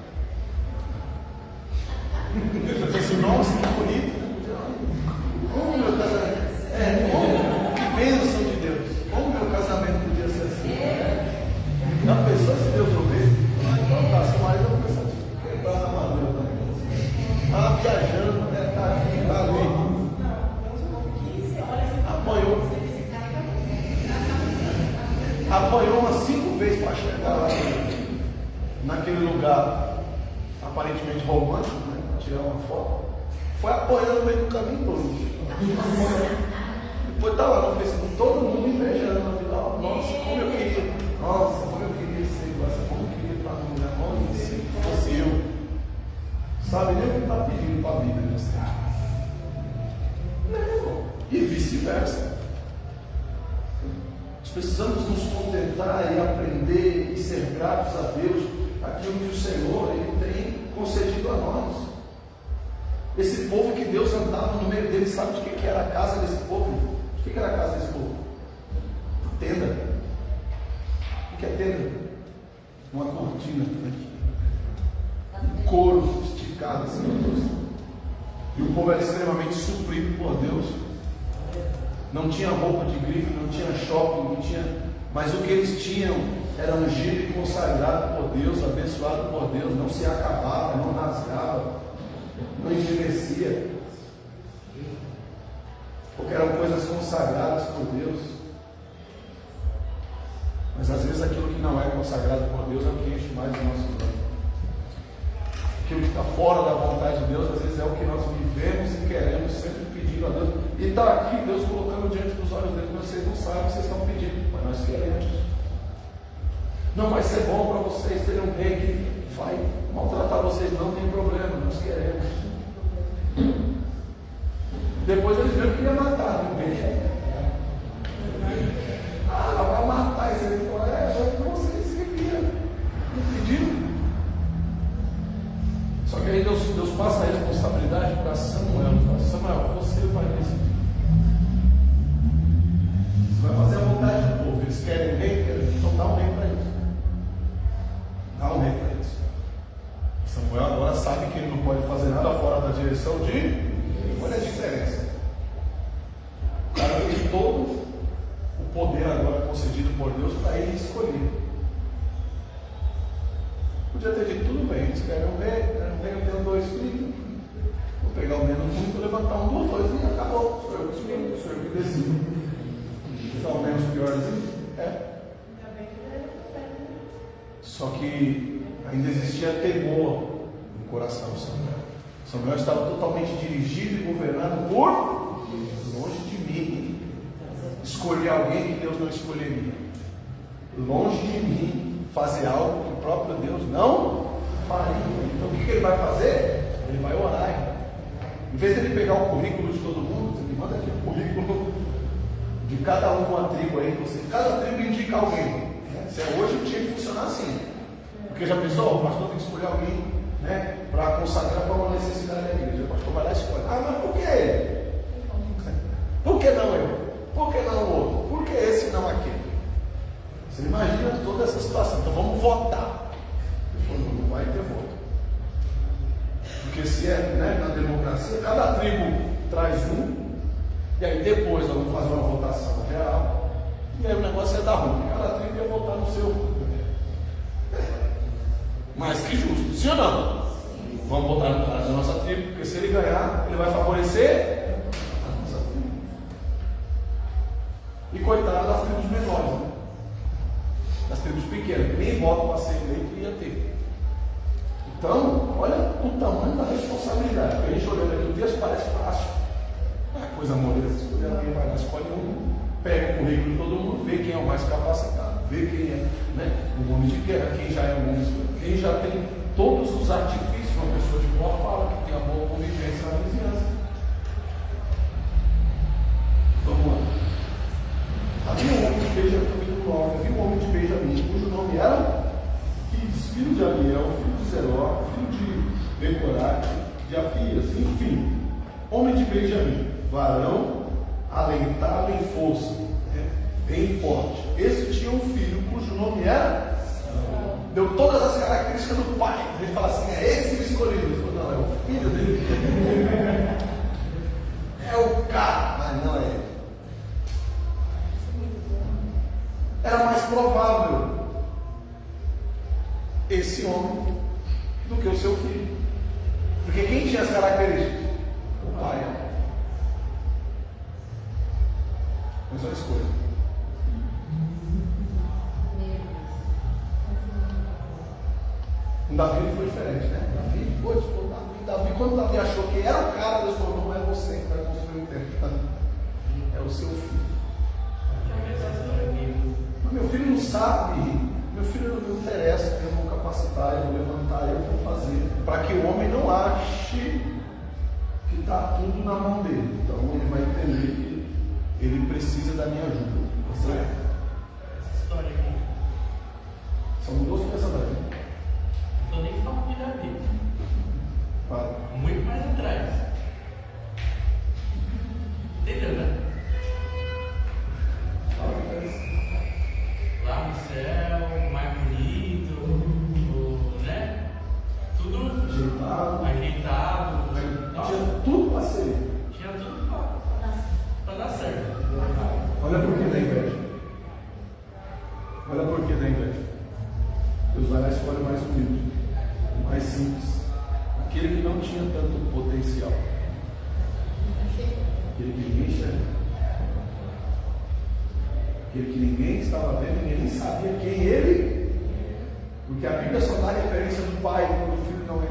Eu disse assim, nossa, que bonito. Como meu casamento? Que bênção de Deus. Como meu casamento podia ser assim? Já pensou se Deus ouvisse? Então tá, seu marido vai começar a quebrar na madeira também. Está viajando, está aqui, está ali. Apanhou umas 5 vezes para chegar lá naquele lugar aparentemente romântico, né? Para tirar uma foto. Foi apanhando no meio do caminho todo. Depois estava lá no Facebook, todo mundo invejando na vida. Nossa, como eu queria. Nossa, como eu queria ser igual essa, como eu queria estar no lugar. Como se fosse eu. Sabe nem o que está pedindo para a vida nesse tempo. E vice-versa. Precisamos nos contentar e aprender e ser gratos a Deus aquilo que o Senhor Ele tem concedido a nós. Esse povo que Deus andava no meio dele, sabe de que era a casa desse povo? De que era a casa desse povo? Tenda. O que é tenda? Uma cortina aqui. Um couro esticado assim. E o povo era extremamente suprido por Deus. Não tinha roupa de grife, não tinha shopping, não tinha. Mas o que eles tinham era ungido e consagrado por Deus, abençoado por Deus, não se acabava, não rasgava, não envelhecia. Porque eram coisas consagradas por Deus. Mas às vezes aquilo que não é consagrado por Deus é o que enche mais os nossos olhos. Aquilo que está fora da vontade de Deus, às vezes é o que nós vivemos e queremos, sempre pedindo a Deus. E está aqui Deus colocando diante dos olhos dele, mas vocês não sabem o que vocês estão pedindo, mas nós queremos. Não vai ser bom para vocês terem um rei que vai maltratar vocês, não tem problema, nós queremos. Depois eles viram que ia matar o rei. Vai matar esse rei. Ele falou, foi o que vocês queriam. Não pediram. aí Deus passa a responsabilidade para Samuel. Fala, Samuel, você vai decidir. Você vai fazer a vontade do povo. Eles querem rei, então dá um rei para eles. Dá um rei para eles. Samuel agora sabe que ele não pode fazer nada fora da direção de... Olha a diferença. O cara tem todo o poder agora concedido por Deus para ele escolher. Podia ter dito, tudo bem, eles querem um rei, eu tenho 2 filhos. Vou pegar o menos muito, levantar um dos 2 e acabou. Sou eu que escolho, sou eu que decido. São o menos piorzinho? Só que ainda existia temor no coração de Samuel. Samuel estava totalmente dirigido e governado por longe de mim. Escolher alguém que Deus não escolheria. Longe de mim fazer algo que o próprio Deus não faria. Então o que ele vai fazer? Ele vai orar. Em vez de ele pegar o currículo de todo mundo, ele manda aqui o currículo de cada uma tribo aí. Cada tribo indica alguém. Se é hoje, tinha que funcionar assim. Porque já pensou, o pastor tem que escolher alguém, né, para consagrar para uma necessidade da igreja. O pastor vai lá e escolhe. Ah, mas por que ele? Por que não eu? Por que não o outro? Por que esse e não aquele? Você imagina toda essa situação. Então vamos votar. Ele falou, não vai ter voto. Porque se é, né, na democracia, cada tribo traz um, e aí depois nós vamos fazer uma votação geral, e aí o negócio ia dar ruim. Cada tribo ia votar no seu. Mais que justo, sim ou não? Vamos votar no cara da nossa tribo, porque se ele ganhar, ele vai favorecer a nossa tribo. E coitado das tribos menores, né? Das tribos pequenas, nem voto para ser eleito ia ter. Então, olha o tamanho da responsabilidade. A gente olhando aqui o texto parece fácil. Não é coisa moleza, escolher alguém, vai lá, escolhe um, pega o currículo de todo mundo, vê quem é o mais capacitado, vê quem é, né, o homem de guerra, quem já é um homem, quem já tem todos os artifícios, uma pessoa de boa fala, que tem a boa convivência na vizinhança. Vamos lá. Havia um homem de Benjamim, havia um homem de Benjamim, cujo nome era Quis, filho de Abiel, filho de Zeró, filho de Becorate, de Afias, enfim, homem de Benjamim, varão alentado em força, bem forte. Esse tinha um filho cujo nome era, deu todas as características do pai. Ele fala assim, é esse o escolhido. Ele falou, não, é o filho dele. É o cara, mas não é ele. Era mais provável esse homem do que o seu filho. Porque quem tinha as características? O pai. Mas olha a escolha. Com Davi foi diferente, né? Davi, quando Davi achou que era o cara, Deus falou, não é você que vai construir o templo. É o seu filho. Mas meu filho não sabe, meu filho não me interessa, eu vou capacitar, eu vou levantar, eu vou fazer. Para que o homem não ache que está tudo na mão dele. Então ele vai entender que ele precisa da minha ajuda. Essa história aqui. São duas pensadores. Não estou nem falando de Davi. Fala. Muito mais atrás. Entendeu, né? Fala a diferença. Lá no céu, mais bonito, né? Tudo ajeitado. Tinha tudo para ser. Tinha tudo para dar certo. Olha por que da inveja. Olha por que da inveja. Deus vai lá e escolhe o mais humilde, o mais simples, aquele que não tinha tanto potencial, aquele que ninguém enxerga, aquele que ninguém estava vendo, ninguém nem sabia quem ele, porque a Bíblia só dá referência do pai quando o filho não é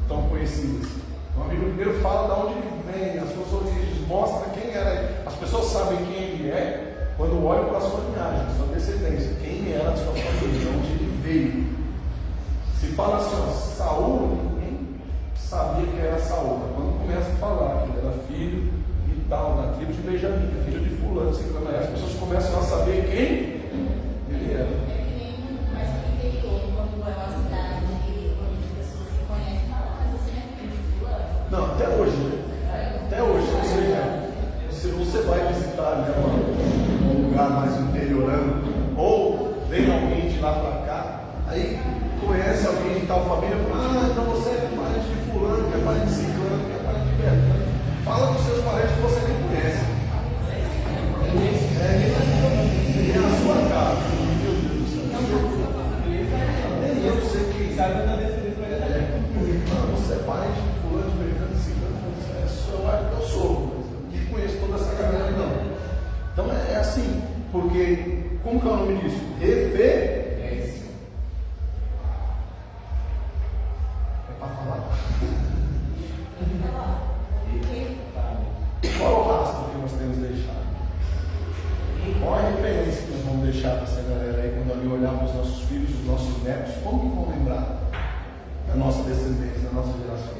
tão conhecido. Então a Bíblia primeiro fala de onde ele vem, as suas origens, mostra quem era ele. As pessoas sabem quem ele é quando olham para a sua linhagem, sua descendência, quem era a sua família, de onde ele veio. Se fala assim, ó, Saul, ninguém sabia que era Saul. Quando começa a falar que ele era filho e tal, da tribo de Benjamim, filho de fulano, as pessoas começam a saber quem ele era. É que nem mais no interior, quando é uma cidade onde as pessoas se conhecem em tal família, fala, então você é parente de fulano, que é parente de ciclano, que é parente de Bertano. Fala dos seus parentes que você nem conhece. É a sua casa. Meu Deus do céu. Nem eu sei quem sabe da descendência. Você é parente de fulano, de Bertano, de ciclano, eu sou. Não conheço toda essa galera, não. Então é assim, porque, como que é o nome disso? Referência. É para falar? Qual é o rastro que nós temos deixado? Qual a referência que nós vamos deixar para essa galera aí, quando ali olhar para os nossos filhos, os nossos netos, como que vão lembrar da nossa descendência, da nossa geração?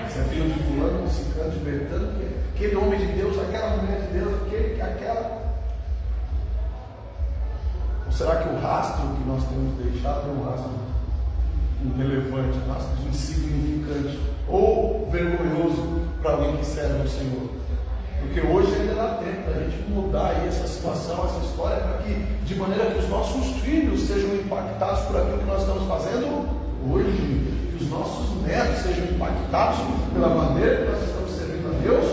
Você é filho de fulano, de ciclano, de Bertano, aquele homem de Deus, aquela mulher de Deus, aquela. Ou será que o rastro que nós temos deixado é um rastro irrelevante, um rastro insignificante ou vergonhoso para alguém que serve ao Senhor? Porque hoje ainda dá tempo da gente mudar aí essa situação, essa história, para que, de maneira que os nossos filhos sejam impactados por aquilo que nós estamos fazendo hoje. Os nossos netos sejam impactados pela maneira que nós estamos servindo a Deus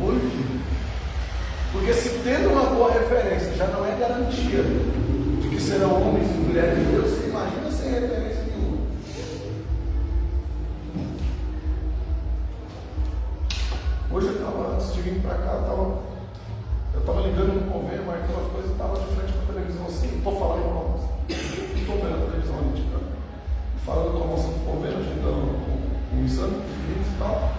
hoje. Porque se tendo uma boa referência já não é garantia de que serão homens e mulheres de Deus, você imagina sem referência nenhuma. Hoje eu estava, antes de vir para cá, eu estava ligando no convênio, marcando as coisas, estava de frente com a televisão assim, estou falando com a moça, estou vendo a televisão ali, falando com a moça do convênio, agendando um exame, e tal.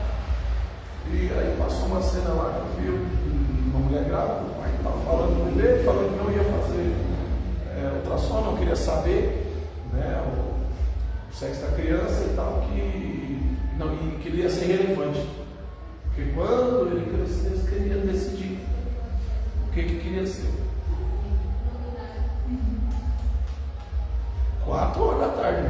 E aí passou uma cena lá que eu vi uma mulher grávida, o pai estava falando com ele, falando que não ia fazer ultrassom, não queria saber, né, o sexo da criança e tal, e que ele ia ser relevante. Porque quando ele crescesse, ele queria decidir o que queria ser. 4 horas da tarde.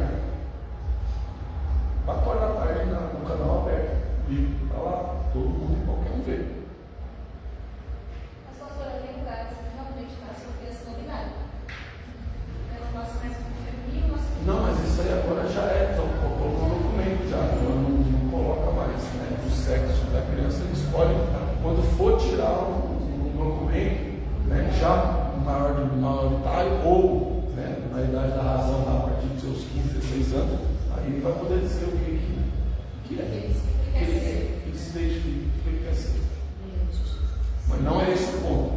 4 horas da tarde no canal aberto. E está lá, todo mundo e qualquer um vê. Mas pastora, tem lugares que realmente passam por esse novidade. Eu não posso mais com feminino, mas... Não, mas isso aí agora já é, então colocou no documento já, não coloca mais, né? O sexo da criança ele escolhe quando for tirar o documento, né? Já maioritário ou, né, na idade da razão, a partir dos seus 15, 16 anos, aí ele vai poder dizer o que é. Ele se identifica, o que ele quer ser. Mas não é esse o ponto.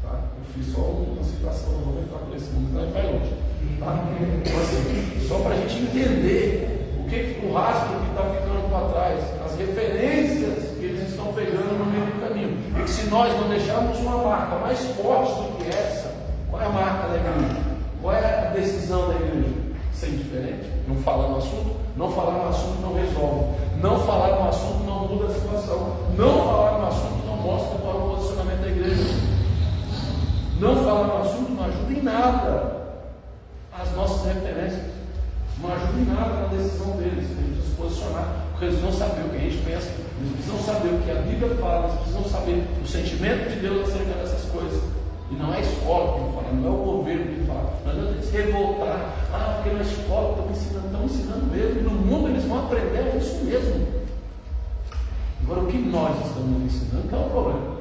Tá? Eu fiz só uma citação, não vou entrar por esse mundo, senão vai longe. Tá? Então, assim, só para a gente entender o rastro que está ficando para trás, as referências que eles estão pegando no meio do caminho. E que se nós não deixarmos uma marca mais forte do que essa, qual é a marca da igreja? Qual é a decisão da igreja? Ser indiferente? Não falar no assunto? Não falar no assunto não resolve. Não falar no assunto não muda a situação. Não falar no assunto não mostra qual é o posicionamento da igreja. Não falar no assunto não ajuda em nada as nossas referências. Não ajuda em nada na decisão deles. Eles precisam se posicionar, porque eles vão saber o que a gente pensa, eles precisam saber o que a Bíblia fala, eles precisam saber o sentimento de Deus acerca dessas coisas. E não é a escola que fala, não é o governo que fala. Não adianta se revoltar. Porque na escola estão ensinando mesmo. E no mundo eles vão aprender isso mesmo. Agora, o que nós estamos ensinando que é o problema.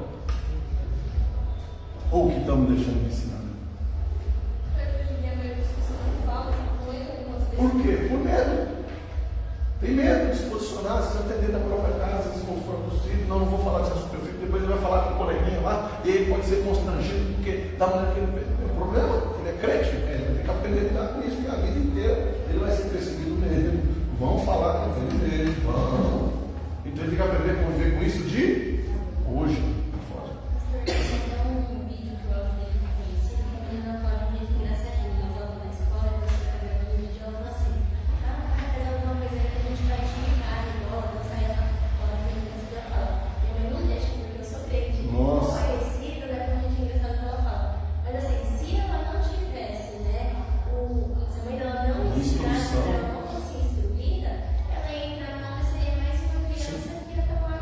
Ou o que estamos deixando de ensinar. Por quê? Por medo. Tem medo de se posicionar, se atender da própria casa, desconforto dos filhos. Não vou falar dessa superfície, depois ele vai falar com o coleguinha lá, e ele pode ser constrangido, porque da maneira que ele vê. O problema, ele é crente, ele vai ter que aprender a lidar com isso, porque a vida inteira ele vai ser perseguido mesmo. Vão falar com ele dele, vão. Então ele tem que aprender a conviver com isso de hoje. Ela entra na seria mais uma criança que ia tomar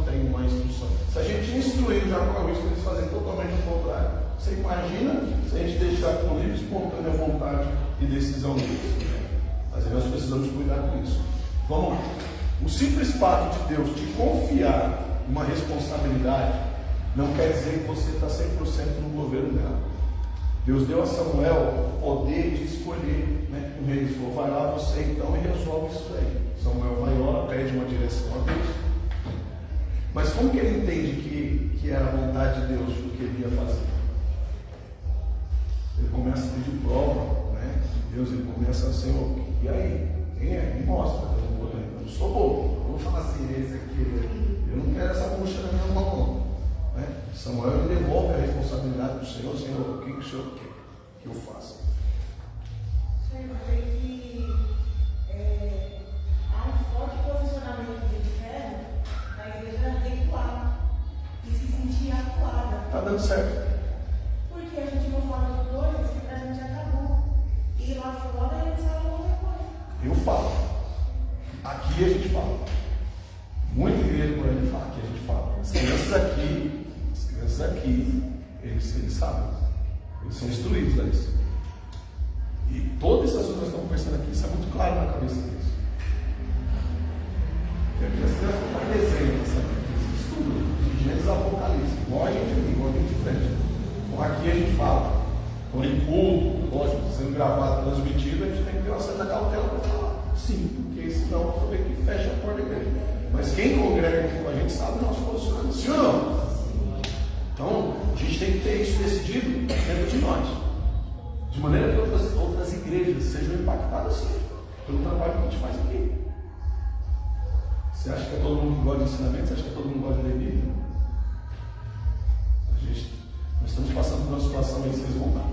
tem uma instrução. Se a gente instruir já com isso, eles fazem totalmente o contrário. Você imagina se a gente deixar com livre, espontânea vontade e decisão deles. Mas aí nós precisamos cuidar com isso. Vamos lá. O simples fato de Deus te confiar uma responsabilidade não quer dizer que você está 100% no governo dela. Deus deu a Samuel o poder de escolher, né? O rei falou, vai lá você então e resolve isso aí. Samuel vai lá, pede uma direção a Deus. Mas como que ele entende que era a vontade de Deus o que ele ia fazer? Ele começa a pedir prova, né? Deus, ele começa a ser, e aí? Quem é? Me mostra. Eu não sou bobo. Eu vou falar assim, esse aqui, eu não quero essa bucha na minha mão. Né? Samuel ele devolve a responsabilidade do Senhor. Senhor, o que o Senhor quer que eu faça? Senhor, eu sei que há um forte posicionamento de fé na igreja recuar e se sentir acuada. Está dando certo. Porque a gente não fala de coisas que pra gente acabou. E lá fora eles falam outra coisa. Eu falo. Aqui a gente fala. Muita igreja por aí fala, aqui a gente fala. As crianças aqui, eles sabem. Eles são instruídos a isso. E todas essas coisas que nós estamos conversando aqui, isso é muito claro na cabeça deles. E aqui as crianças não fazem desenho, sabe? Eles estudam de Gênesis a Apocalipse, igual a gente aqui, igual a gente frente. Então aqui a gente fala. Quando em culto, lógico, sendo gravado, transmitido, a gente tem que ter uma certa cautela para falar. Sim, porque senão eu vou ver que fecha a porta da igreja. Mas quem congrega aqui com a gente sabe o nosso posicionamento. Sim ou não? Então, a gente tem que ter isso decidido dentro de nós. De maneira que outras igrejas sejam impactadas sim, pelo trabalho que a gente faz aqui. Você acha que é todo mundo que gosta de ensinamento? Você acha que é todo mundo que gosta de ler Bíblia? Nós estamos passando por uma situação aí, vocês vão dar.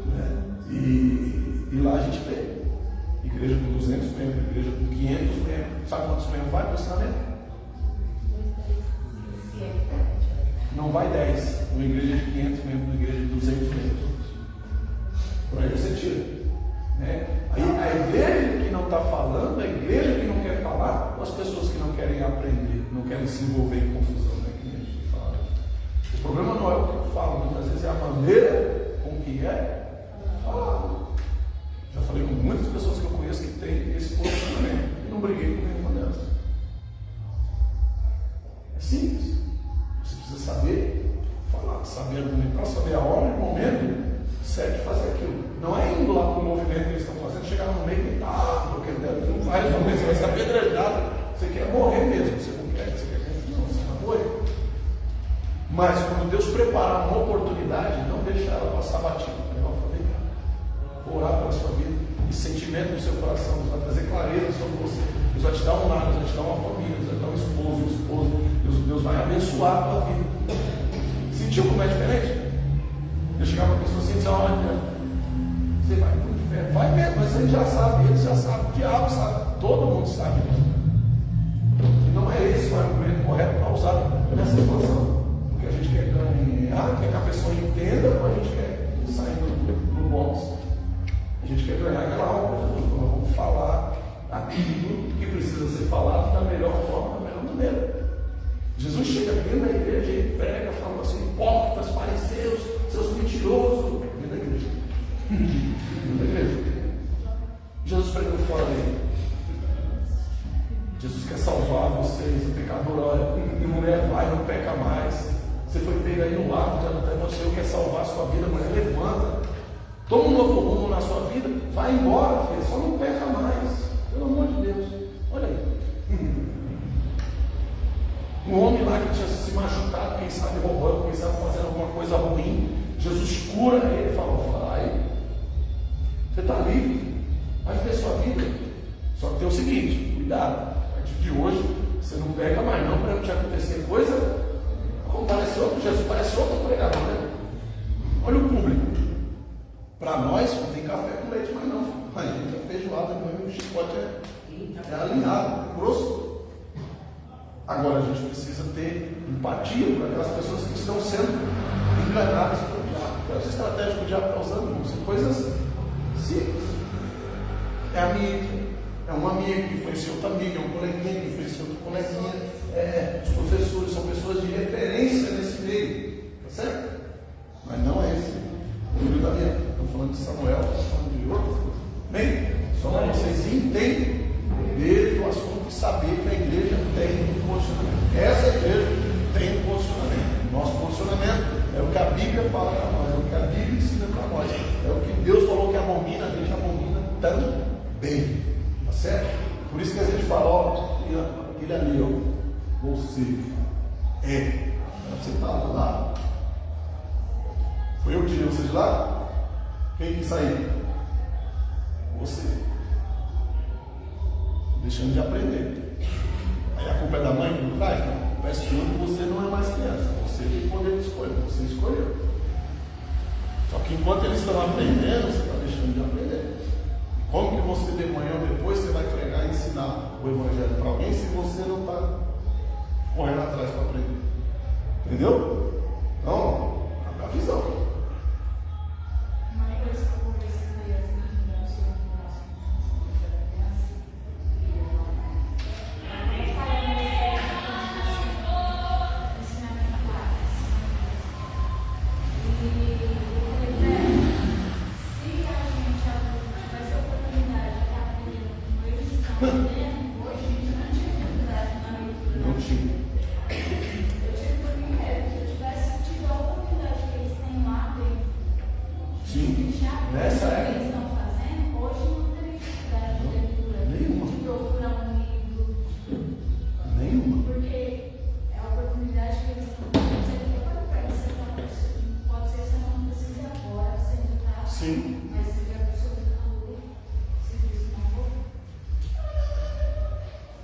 Né? E lá a gente vê. Igreja com 200 membros, igreja com 500 membros. Sabe quantos membros vai para o ensinamento? Não vai 10. Uma igreja de 500 membros, uma igreja de 200 membros. Por aí você tira. Né? Aí a igreja que não está falando, a igreja que não quer falar, ou as pessoas que não querem aprender, não querem se envolver em confusão. Né? Que a gente fala. O problema não é o que eu falo, muitas vezes é a maneira com que é falado. Já falei com muitas pessoas que eu conheço que têm esse posicionamento e não briguei com nenhuma delas. É simples. Você precisa saber falar, saber argumentar, saber a hora e o momento certo de fazer aquilo. Não é indo lá para o movimento que eles estão fazendo, chegar no meio e porque Deus não vai resolver, você vai ser apedrejado. Você quer morrer mesmo, você não quer, você quer confusão, você não morrer. Mas quando Deus preparar uma oportunidade, não deixar ela passar batida. Orar pela sua vida e sentimento no seu coração, Deus vai trazer clareza sobre você, Deus vai te dar um lar, Deus vai te dar uma família, Deus vai te dar um esposo, Deus vai abençoar a tua vida. Sentiu como é diferente? Eu chegava para a pessoa assim e disse, olha, você vai para o inferno, vai mesmo, mas ele já sabe, o diabo sabe, todo mundo sabe isso. E não é esse o argumento correto para usar nessa situação, porque a gente quer ganhar, quer que a pessoa entenda, ou a gente quer sair no box. A gente quer ganhar aquela alma, então nós vamos falar aquilo que precisa ser falado da melhor forma, da melhor maneira. Jesus chega dentro da igreja e prega, falando assim, hipócritas, fariseus, seus mentirosos, dentro da igreja. Dentro da igreja. Jesus pregou fora dele. Jesus quer salvar vocês, o pecador, olha, mulher vai, não peca mais. Você foi pego aí no lado, o Senhor quer salvar a sua vida, mulher, levanta. Toma um novo rumo na sua vida, vai embora, filho, só não peca mais. Pelo amor de Deus. Olha aí. Um homem lá que tinha se machucado, quem sabe roubando, quem sabe fazendo alguma coisa ruim, Jesus cura ele e fala, vai, você está livre, vai viver sua vida. Só que tem o seguinte, cuidado, a partir de hoje, você não peca mais não, para não te acontecer coisa, como parece outro, Jesus parece outro pregador, né? Olha o público. Para nós, não tem café com leite mais não. A gente é feijoada, o chicote é alinhado, é grosso. Agora a gente precisa ter empatia para aquelas pessoas que estão sendo enganadas pelo diabo. Essa estratégia que o diabo está usando são coisas simples. É a mídia, é uma amiga que influenciou outra amiga, é um coleguinha que influenciou outra coleguinha. os professores, são pessoas de referência nesse meio, tá certo? Mas não é esse o filho da minha. Estamos falando de Samuel, estamos falando de outras coisas. Bem, só para vocês entenderem o assunto e saber que a igreja tem um posicionamento. Essa igreja tem um posicionamento. Nosso posicionamento é o que a Bíblia fala para nós, é o que a Bíblia ensina para nós, é o que Deus falou que abomina, a gente abomina também. Tá certo? Por isso que a gente fala, ó, aquele ali, ó, você está lá. Foi eu que tirei você de lá? Quem que saiu? Você. Deixando de aprender. Aí a culpa é da mãe por trás? Não. Peço que você não é mais criança. Você tem poder de escolha. Você escolheu. Só que enquanto eles estão aprendendo, você está deixando de aprender. Como que você de manhã ou depois você vai pregar e ensinar o evangelho para alguém se você não está correndo atrás para aprender? Entendeu? Então, a visão.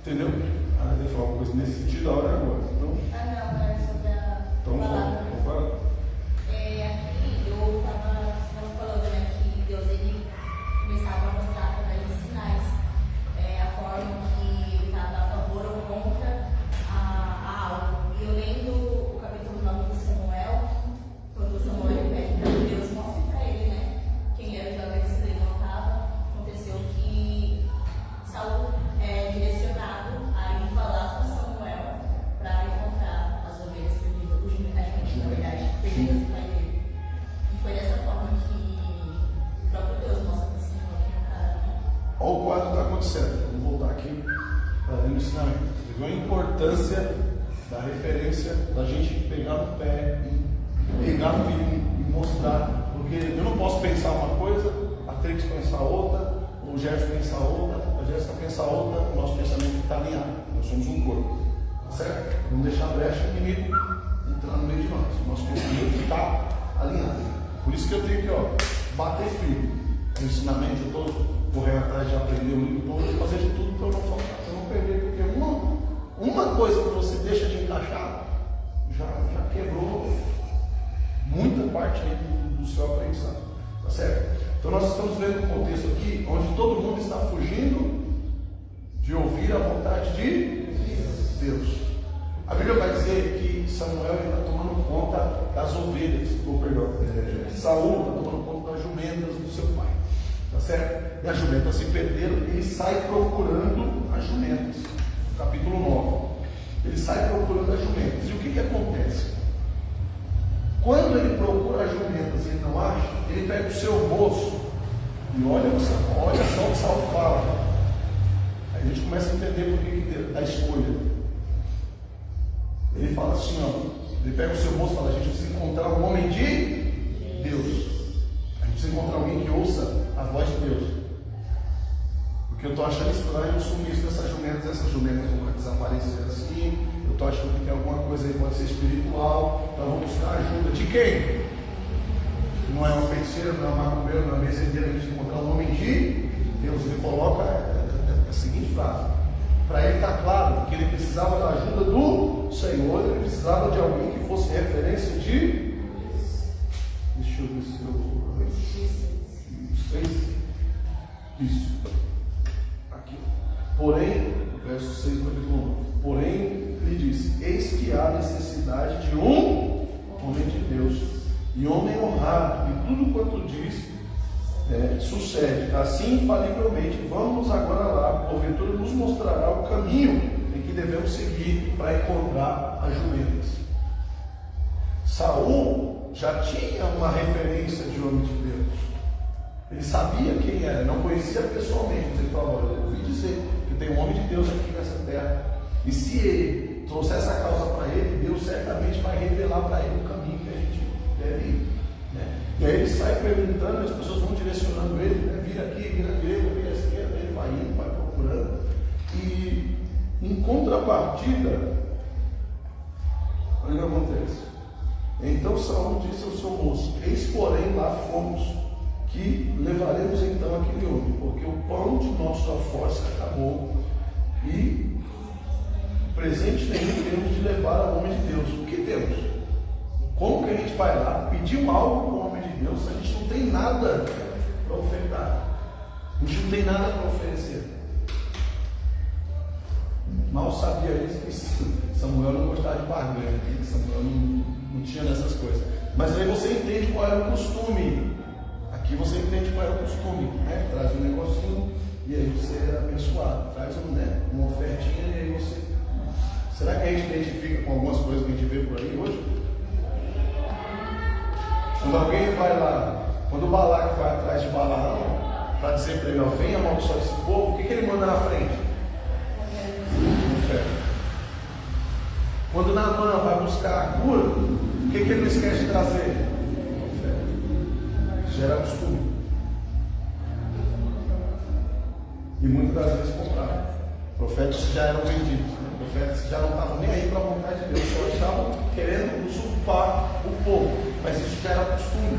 Entendeu? Ah, eu falar uma coisa nesse sentido agora. Então, Não é sobre a aqui eu estava falando, né, que Deus ele começava a mostrar através de sinais a forma que ele estava a favor ou contra a algo. E eu lendo o capítulo 9 de Samuel, quando Samuel pede para Deus mostre para ele, né, quem era o jovem que se levantava, aconteceu que Saul é direcionado a ir falar com Samuel para encontrar as ovelhas perdidas, os jumentos, na verdade, perdidas para ele. E foi dessa forma que o próprio Deus mostra para Samuel que é um cara. olha o quadro que está acontecendo. Vamos voltar aqui para dentro do ensinamento. Você viu a importância da referência, da gente pegar no pé e pegar firme e mostrar. Porque eu não posso pensar uma coisa, a Trix pensar outra, o Gerson pensar outra, a Jéssica pensar outra, o nosso pensamento está alinhado. Nós somos um corpo. Tá certo? Não deixar brecha o inimigo entrar no meio de nós. O nosso pensamento está alinhado. Por isso que eu tenho que bater firme. O ensinamento, eu estou correndo atrás de aprender o livro todo, fazer de tudo para eu não faltar, para eu não perder, porque uma coisa que você deixa de encaixar já quebrou muita parte aí do seu aprendizado. Tá certo? Então nós estamos vendo um contexto aqui onde todo mundo está fugindo de ouvir a vontade de Deus. A Bíblia vai dizer que Samuel está tomando conta das ovelhas, Saul está tomando conta das jumentas do seu pai. Tá certo? E as jumentas se perderam, ele sai procurando as jumentas. Capítulo 9. Ele sai procurando as jumentas. E o que acontece? Quando ele procura as jumentas e ele não acha, ele pega o seu moço e olha só o que Saul fala. Aí a gente começa a entender por que da escolha. Ele fala assim, ele pega o seu moço e fala, a gente precisa encontrar um homem de Deus. A gente precisa encontrar alguém que ouça a voz de Deus. Porque eu estou achando estranho o sumiço dessas jumentas vão desaparecer assim. Eu estou achando que tem alguma coisa aí, pode ser espiritual. Então vamos buscar ajuda de quem? Não é um feiticeiro, não é um macumbeiro, não é um benzedeiro. A gente precisa encontrar um homem de Deus. Ele coloca a seguinte frase: para ele está claro que ele precisava da ajuda do Senhor, ele precisava de alguém que fosse referência de. Deixa eu ver se eu. 6. Isso. Aqui. Porém, verso 6 do capítulo 1. Porém, ele diz: eis que há necessidade de um homem de Deus, e homem honrado, e tudo quanto diz sucede. Assim, infalivelmente, vamos agora lá, porventura nos mostrará o caminho em que devemos seguir para encontrar as jumentas. Saul já tinha uma referência de homem de Deus. Ele sabia quem era, não conhecia pessoalmente, mas ele falou: olha, eu ouvi dizer que tem um homem de Deus aqui nessa terra, e se ele trouxer essa causa para ele, Deus certamente vai revelar para ele o caminho que a gente deve ir, né? E aí ele sai perguntando, as pessoas vão direcionando ele, né? Vira aqui, vira à direita, vira à esquerda, ele vai indo, vai procurando. E em contrapartida, olha o que acontece. Então Saul disse ao seu moço: eis porém lá fomos, que levaremos então aquele homem, porque o pão de nossa força acabou, e presente nenhum temos de levar ao homem de Deus. O que temos? Como que a gente vai lá pedir algo para o homem de Deus se a gente não tem nada para ofertar? A gente não tem nada para oferecer. Mal sabia isso que Samuel não gostava de barganha, que Samuel não tinha dessas coisas. Mas aí você entende qual era o costume. Aqui você entende qual era o costume, né? Traz um negocinho e aí você é abençoado. Traz uma ofertinha e aí você... Será que a gente identifica com algumas coisas que a gente vê por aí hoje? Quando alguém vai lá, quando o Balaque vai atrás de Balaão para dizer para ele: ó, vem amaldiçoar esse povo, o que ele manda na frente? Oferta. Quando Naamã vai buscar a cura, o que ele não esquece de trazer? Oferta. Gera costume. E muitas das vezes compraram. Profetas já eram vendidos, né? Profetas que já não estavam nem aí para a vontade de Deus, só estavam querendo usurpar o povo, mas isso já era costume.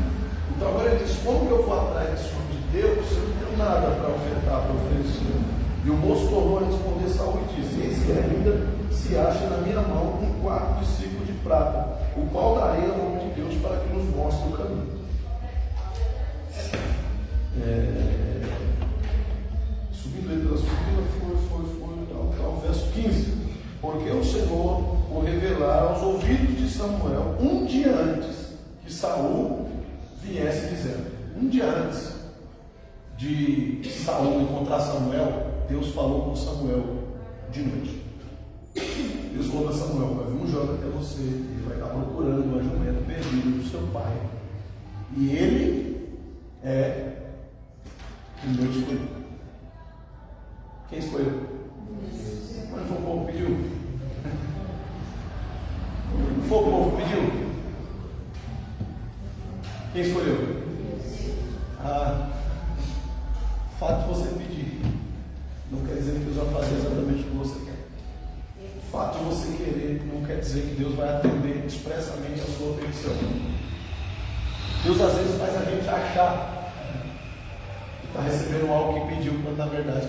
Então agora ele diz: como que eu vou atrás desse homem de Deus se eu não tenho nada para ofertar, para oferecer? E o moço tornou a responder Saul e disse: eis que ainda se acha na minha mão um quarto de ciclo de prata, o qual darei ao homem de Deus para que nos mostre o caminho. Foi verso 15. Porque o Senhor o revelara aos ouvidos de Samuel um dia antes que Saul viesse dizendo. Um dia antes de Saul encontrar Samuel, Deus falou com Samuel de noite. Deus falou para Samuel: vai vir um jovem até você, ele vai estar procurando uma jumenta perdida do seu pai, e ele é o meu escolhido. Quem escolheu? Mas foi o povo que pediu? Não foi o povo que pediu? Quem escolheu? O fato de você pedir não quer dizer que Deus vai fazer exatamente o que você quer. O fato de você querer não quer dizer que Deus vai atender expressamente a sua petição. Deus às vezes faz a gente achar que está recebendo algo que pediu, quando na verdade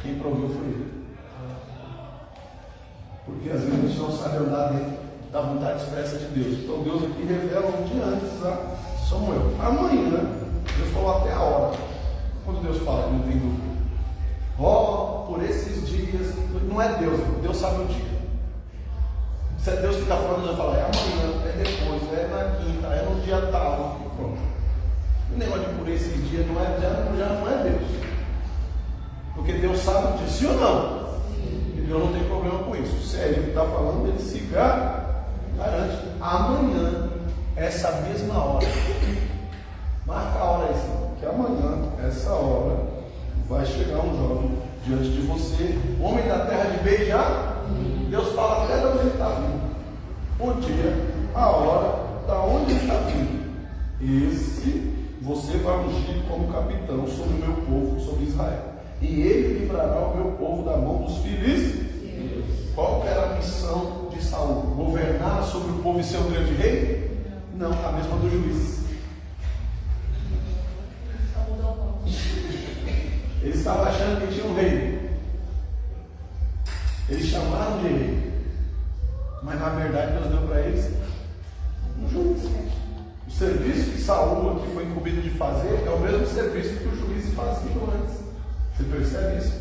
quem proveu foi Ele. Porque às vezes a gente não sabe andar dentro da vontade expressa de Deus. Então Deus aqui revela um dia antes a Samuel. Amanhã, Deus falou até a hora. Quando Deus fala, não tem dúvida. Por esses dias, não é Deus, Deus sabe o dia. Se é Deus que está falando, Deus fala: é amanhã, é depois, é na quinta, é no dia tal. Pronto. O negócio de por esses dias já não é Deus. Porque Deus sabe disso, sim ou não? E Deus não tem problema com isso. Se é Ele que está falando, Ele se garante. Amanhã, essa mesma hora, marca a hora aí, que amanhã, essa hora, vai chegar um jovem diante de você, homem da terra de Beijá. Deus fala até de onde ele está vindo, o dia, a hora, da onde ele está vindo. Esse você vai ungir como capitão sobre o meu povo, sobre Israel. E ele livrará o meu povo da mão dos filisteus. Qual era a missão de Saul? Governar sobre o povo e ser um grande rei? Não, a mesma do juiz. Eles estavam achando que tinha um rei. Eles chamaram de rei. Mas na verdade Deus deu para eles um juiz. O serviço que Saul aqui foi incumbido de fazer é o mesmo serviço que o juiz fazia antes. Você percebe isso?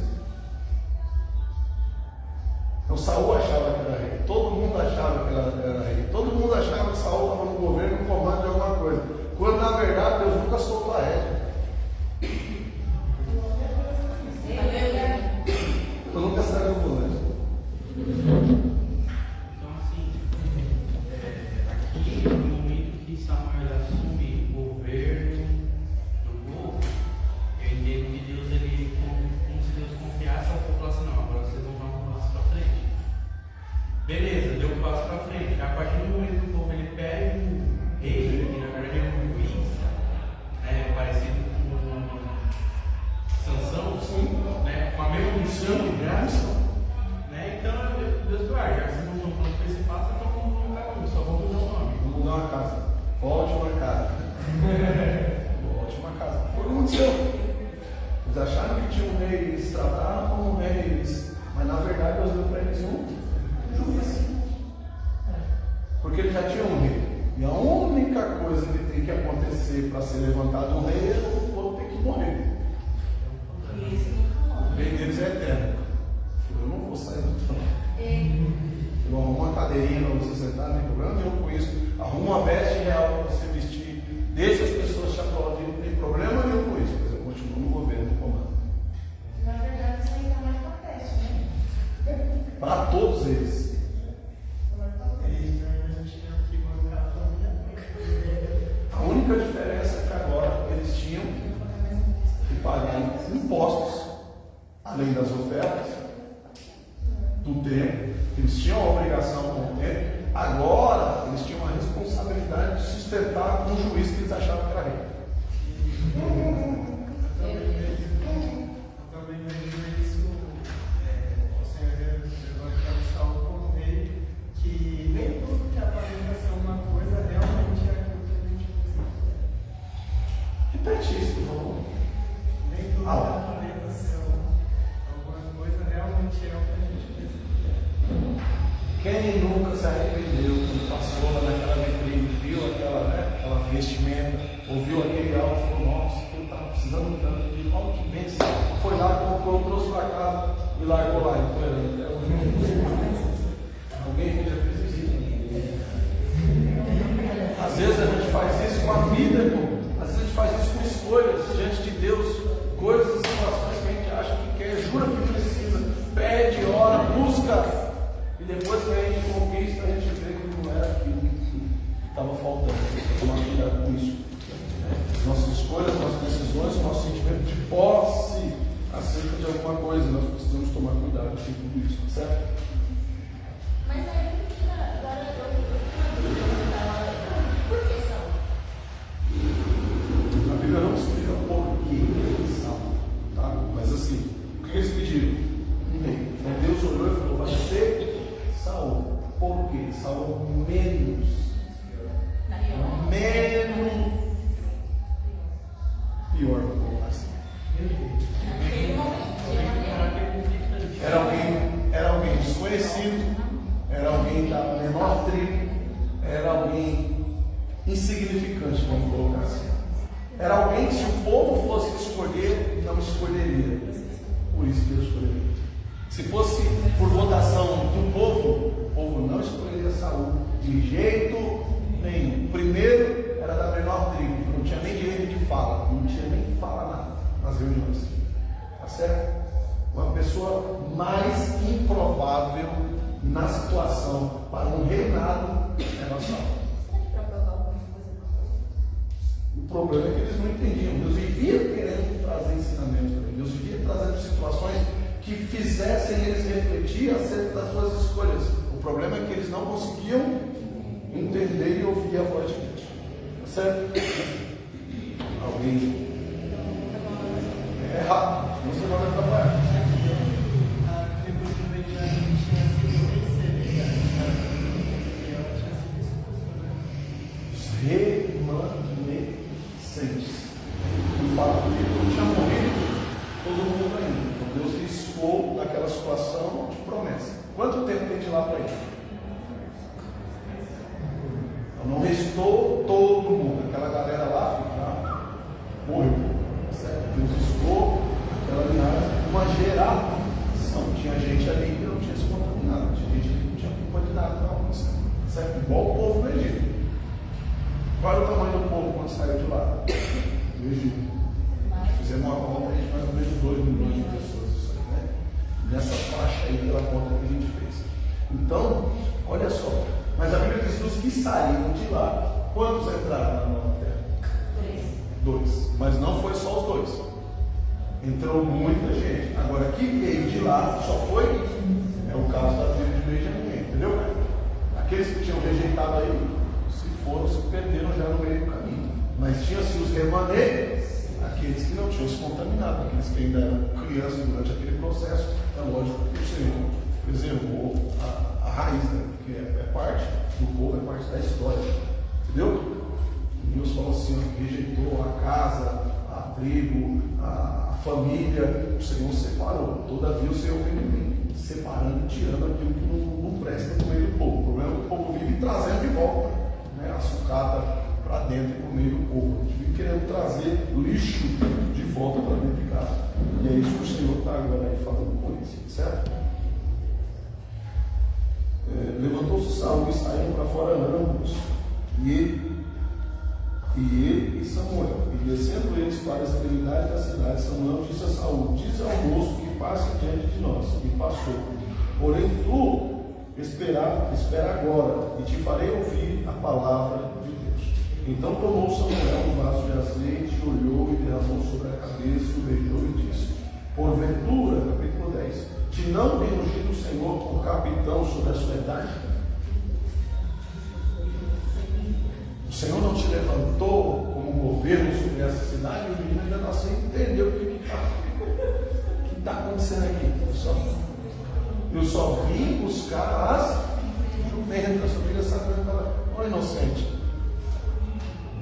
Então Saul achava que era rei. Todo mundo achava que era rei. Todo mundo achava que Saul estava no governo, no comando de alguma coisa. Quando na verdade Deus nunca soltou a rédea. Eu nunca saí do volante. uma casa. Volte uma casa. Volte uma casa. Foi o que aconteceu. Eles acharam que tinha um rei, eles trataram como um rei, mas na verdade Deus deu para eles um juiz. Porque eles já tinham um rei. E a única coisa que tem que acontecer para ser levantado um rei é o povo ter que morrer. O rei deles é eterno. Eu não vou sair do trono. Eu arrumo uma cadeirinha para você sentar, não tem problema nenhum com isso. Arrumo uma veste real para você vestir. Deixa as pessoas te aplaudir, não tem problema nenhum com isso. Mas eu continuo no governo, no comando. Na verdade, isso ainda mais acontece, né? Para todos eles. A única diferença é que agora eles tinham que pagar impostos, além das ofertas, do tempo. Eles tinham a obrigação com o tempo. Agora eles tinham a responsabilidade de sustentar um juiz que eles achavam que era rei. Também vejo isso, o Senhor levantando Saul como rei, que nem tudo que aparenta ser uma coisa realmente é aquilo que a gente precisa. Repete isso, por favor. Nem tudo que aparenta ser alguma coisa realmente é o que a gente precisa. Quem nunca se arrependeu quando passou lá naquela vitrine, viu aquela vestimenta, ouviu aquele áudio e falou, nossa, eu estava precisando tanto de olha que bênção. Foi lá, comprou, trouxe para casa e largou lá. Alguém já fez isso? Às vezes a gente faz isso com a vida, irmão. Às vezes a gente faz isso com escolhas diante de Deus, coisas, situações que a gente acha que quer, jura que precisa, pede, ora, busca. E depois que a gente conquista, a gente vê que não era aquilo que estava faltando. Tem que tomar cuidado com isso. As nossas escolhas, as nossas decisões, o nosso sentimento de posse acerca de alguma coisa, nós precisamos tomar cuidado com tudo isso, certo? Mas aí eu fiquei agora por que Saul? A Bíblia não explica por que eles são, tá? Mas assim, o que eles pediram? Um rei. Então Deus olhou e falou, vai ser Saul. Por quê? Saul menos pior do que assim. Era alguém desconhecido, era alguém da menor tribo, era alguém insignificante, vamos colocar assim. Era alguém que se o povo fosse escolher, não escolheria. Por isso Deus escolheria. Se fosse por votação do povo, o povo não escolheria Saul de jeito nenhum. Primeiro era da menor tribo, não tinha nem direito de fala, não tinha nem fala nada nas reuniões. Tá certo? Uma pessoa mais improvável na situação para um reinado era Saul. O problema é que eles não entendiam. Deus vivia querendo trazer ensinamentos para eles. Deus vivia trazendo situações que fizessem eles refletir acerca das suas escolhas. O problema é que eles não conseguiam entender e ouvir a voz de Deus. Certo? Alguém? É rápido, senão você não vai trabalhar. A tribo de Benjamim tinha sido recebida e ela tinha sido expulsa. Remanescentes. O fato de que não tinha morrido, todo mundo ainda. Então Deus riscou naquela situação de promessa. Quanto tempo tem de lá para ir? Então não restou todo mundo. Aquela galera lá já morreu. Certo? Deus riscou aquela linhagem, uma geração. Tinha gente ali que não tinha se contaminado. Tinha gente que não tinha culpa de nada. Não, certo? Igual o povo do Egito. Qual era o tamanho do povo quando saiu de lá? Do Egito. Fizemos uma conta de mais ou menos 2 milhões de pessoas, isso aí, né? Nessa faixa aí pela conta que a gente fez. Então, olha só. Mas a Bíblia diz: dos que saíram de lá, quantos entraram na nova terra? 2. Mas não foi só os 2. Entrou muita gente. Agora, que veio de lá só foi. É o caso da tribo de Benjamim, entendeu? Aqueles que tinham rejeitado aí, se foram, se perderam já no meio do caminho. Mas tinha-se os remanentes, aqueles que não tinham se contaminado, aqueles que ainda eram crianças durante aquele processo. É lógico que o Senhor preservou a raiz, né? Porque é parte do povo, é parte da história. Entendeu? tribo, a família, o Senhor separou. Todavia o Senhor vem separando e tirando aquilo que não presta no meio do povo. O problema é que o povo vive trazendo de volta, né, a sucata para dentro e para o meio do povo. A gente vive querendo trazer lixo de volta para dentro de casa. E é isso que o Senhor está agora aí falando com isso, certo? Levantou-se Saul e saíram para fora ambos, e ele e Samuel, e descendo eles para a extremidade da cidade, Samuel disse a Saul: diz ao moço que passe diante de nós. E passou. Porém tu espera agora, e te farei ouvir a palavra de Deus. Então tomou Samuel um vaso de azeite, olhou e derramou sobre a cabeça, e o beijou e disse: porventura, capítulo 10, te não tem ungido o Senhor por capitão sobre a sua idade? O Senhor não te levantou como governo sobre essa cidade? E o menino ainda não sei entendeu o que está acontecendo aqui. Eu só vim buscar as jumentas. Eu queria saber, ô inocente,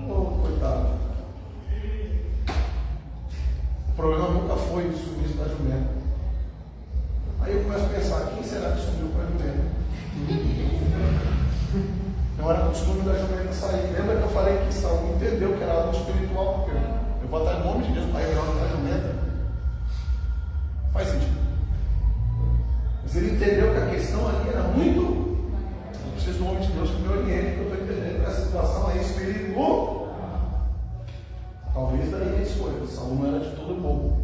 ô coitado. O problema nunca foi o sumiço da jumenta. Aí eu começo a pensar: quem será que sumiu com a jumenta? Não era costume da jumenta sair. Lembra que eu falei que Saul entendeu que era algo espiritual? Porque eu vou estar em nome de Deus para revelar a jumenta. Faz sentido. Mas ele entendeu que a questão ali era muito. Eu preciso do homem de Deus que me oriente, porque eu estou entendendo que a situação é espiritual. Talvez daí a escolha. Saul não era de todo povo.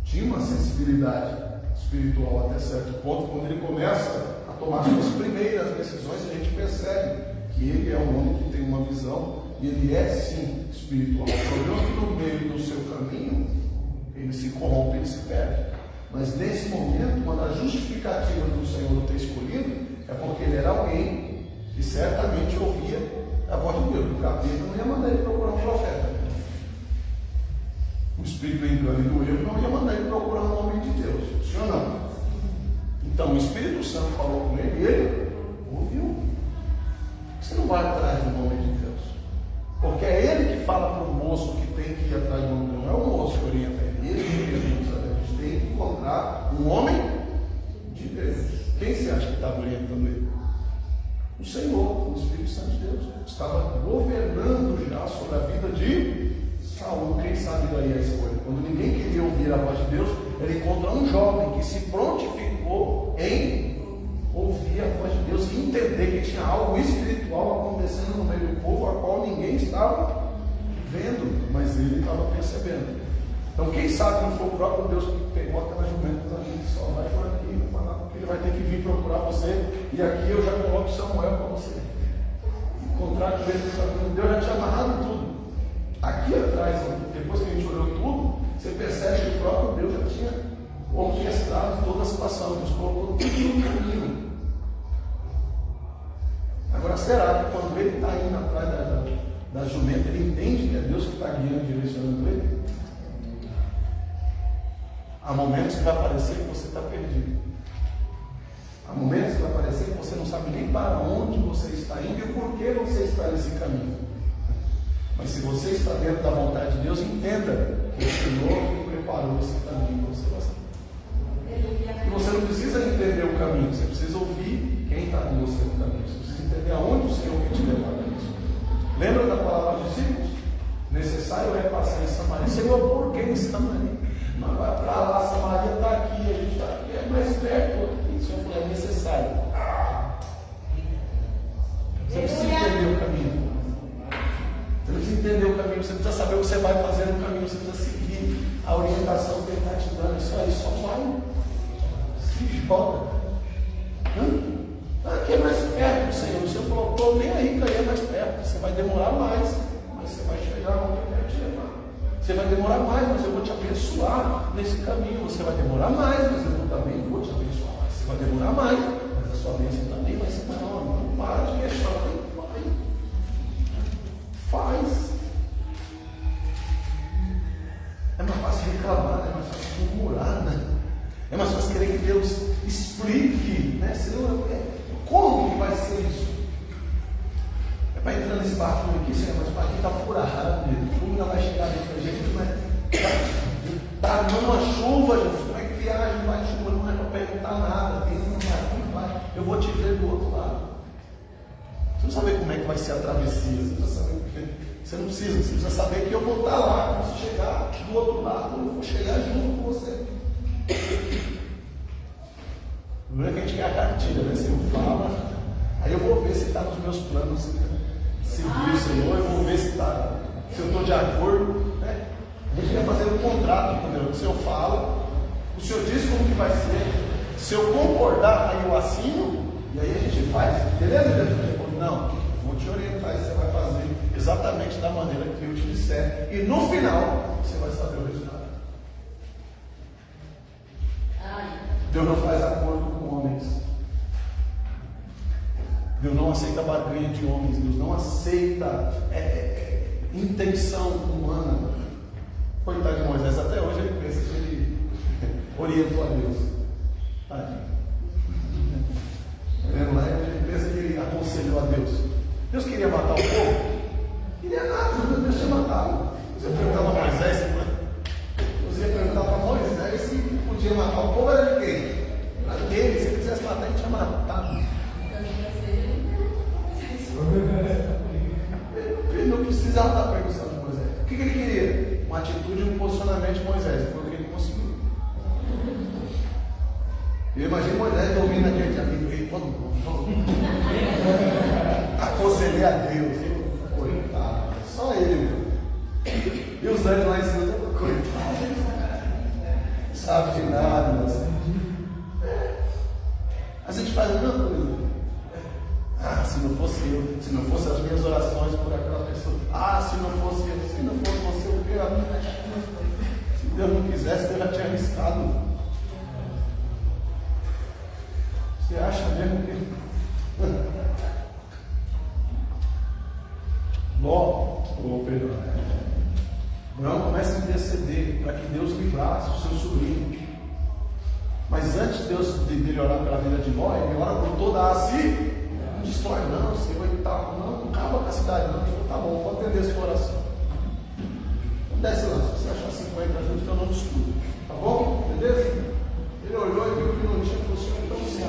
Tinha uma sensibilidade espiritual até certo ponto. Quando ele começa a tomar suas primeiras decisões, a gente percebe que ele é um homem que tem uma visão e ele é sim espiritual. O problema é que no meio do seu caminho ele se corrompe, ele se perde. Mas nesse momento, uma das justificativas do Senhor não ter escolhido é porque ele era alguém que certamente ouvia a voz de Deus. O capeta não ia mandar ele procurar um profeta. O espírito do engano e do erro não ia mandar ele procurar um homem de Deus. Sim ou não? Então o Espírito Santo falou com ele e ele ouviu. Você não vai atrás do homem de Deus, porque é ele que fala para o moço que tem que ir atrás do homem de Deus. Não é o moço que orienta ele, ele que orienta. A gente tem que encontrar um homem de Deus. Quem você acha que estava orientando ele? O Senhor, o Espírito Santo de Deus, estava governando já sobre a vida de Saul. Quem sabe daí a escolha? Quando ninguém queria ouvir a voz de Deus, ele encontra um jovem que se prontificou em ouvir a voz de Deus e entender que tinha algo espiritual acontecendo no meio do povo, a qual ninguém estava vendo, mas ele estava percebendo. Então quem sabe não foi o próprio Deus que pegou aquelas jumentas ali, só vai por aqui, porque ele vai ter que vir procurar você, e aqui eu já coloco Samuel para você encontrar com ele. Deus já tinha amarrado tudo. Aqui atrás, depois que a gente olhou tudo, você percebe que o próprio Deus já tinha orquestrado toda a situação, Deus colocou tudo no caminho. Agora, será que quando ele está indo atrás da jumenta, ele entende que é Deus que está guiando, direcionando ele? Há momentos que vai parecer que você está perdido. Há momentos que vai parecer que você não sabe nem para onde você está indo e por que você está nesse caminho. Mas se você está dentro da vontade de Deus, entenda que o Senhor preparou esse caminho para você. E você não precisa entender o caminho, você precisa ouvir quem está com você no caminho. Você precisa entender aonde o Senhor quer te levar a isso. Lembra da palavra dos discípulos? Necessário é passar em Samaria. Senhor, por que em Samaria? Mas vai para lá, Samaria está aqui, a gente está aqui, é mais perto. O Senhor falou, é necessário. Você precisa entender o caminho. Você precisa entender o caminho, você precisa saber o que você vai fazer no caminho, você precisa seguir a orientação que ele está te dando. Isso aí, só vai. Se joga. Aqui é mais perto, Senhor. O Senhor falou, estou nem aí, que aí é mais perto. Você vai demorar mais, mas você vai chegar onde eu quero te levar. Você vai demorar mais, mas eu vou te abençoar nesse caminho. Você vai demorar mais, mas eu também vou te abençoar. Você vai demorar mais, mas a sua bênção também vai ser maior. Não para de queixar, vai. Faz. É mais fácil reclamar, é mais fácil murmurar, né? É mais fácil querer que Deus explique, né? Senão, como que vai ser isso? É para entrar nesse barco aqui, Senhor, mas o barco está furado, o fundo não vai chegar dentro da gente, mas sabe, não uma chuva, Jesus, como é que viaja, não vai chuva, não é para perguntar nada, tem, não vai, eu vou te ver do outro lado. Você não sabe como é que vai ser a travessia, você não precisa, você precisa saber que eu vou estar lá, quando você chegar do outro lado, eu vou chegar junto com você. Não é que a gente quer a cartilha, né? Você não fala, aí eu vou ver se está nos meus planos seguir o Senhor, eu vou ver se eu estou de acordo, né? A gente quer fazer um contrato com Deus. O Senhor fala, o Senhor diz como que vai ser, se eu concordar, aí eu assino, e aí a gente faz, beleza? Não, vou te orientar e você vai fazer exatamente da maneira que eu te disser, e no final, você vai saber o resultado. Deus não faz acordo com homens. Deus não aceita barganha de homens. Deus não aceita intenção humana. Coitado de Moisés, até hoje ele pensa que ele orientou a Deus. Tadinho. Vendo lá, ele pensa que ele aconselhou a Deus. Deus queria matar o povo? Queria nada, Deus tinha matado. Você perguntava a Moisés, você ia perguntar para Moisés se podia matar o povo, era de quem? Era dele. Se ele quisesse matar, ele tinha matado. Ele não precisava da permissão de Moisés. O que ele queria? Uma atitude e um posicionamento de Moisés. Foi o que ele conseguiu. Eu imagino Moisés dormindo naquele dia ali. Todo mundo. Aconselhei a Deus. Coitado. Só ele, meu. E os anjos lá em cima, coitado. Sabe de nada, mas a gente faz a mesma coisa. Se não fosse eu, se não fossem as minhas orações por aquela pessoa, se não fosse eu, se não fosse você, eu queria. Se Deus não quisesse, Deus já tinha arriscado. Você acha mesmo que Abraão começa a interceder para que Deus livrasse o seu sobrinho. Mas antes de orar pela vida de Ló, ele ora por toda a cidade. Não destrói não, Senhor, e tal. Não acaba com a cidade não. Ele falou, tá bom, vou atender esse coração. Então desce lá, se você achar 50 juntos, eu não discuto. Tá bom? Beleza? Ele olhou e viu que não tinha, falou, Senhor, então se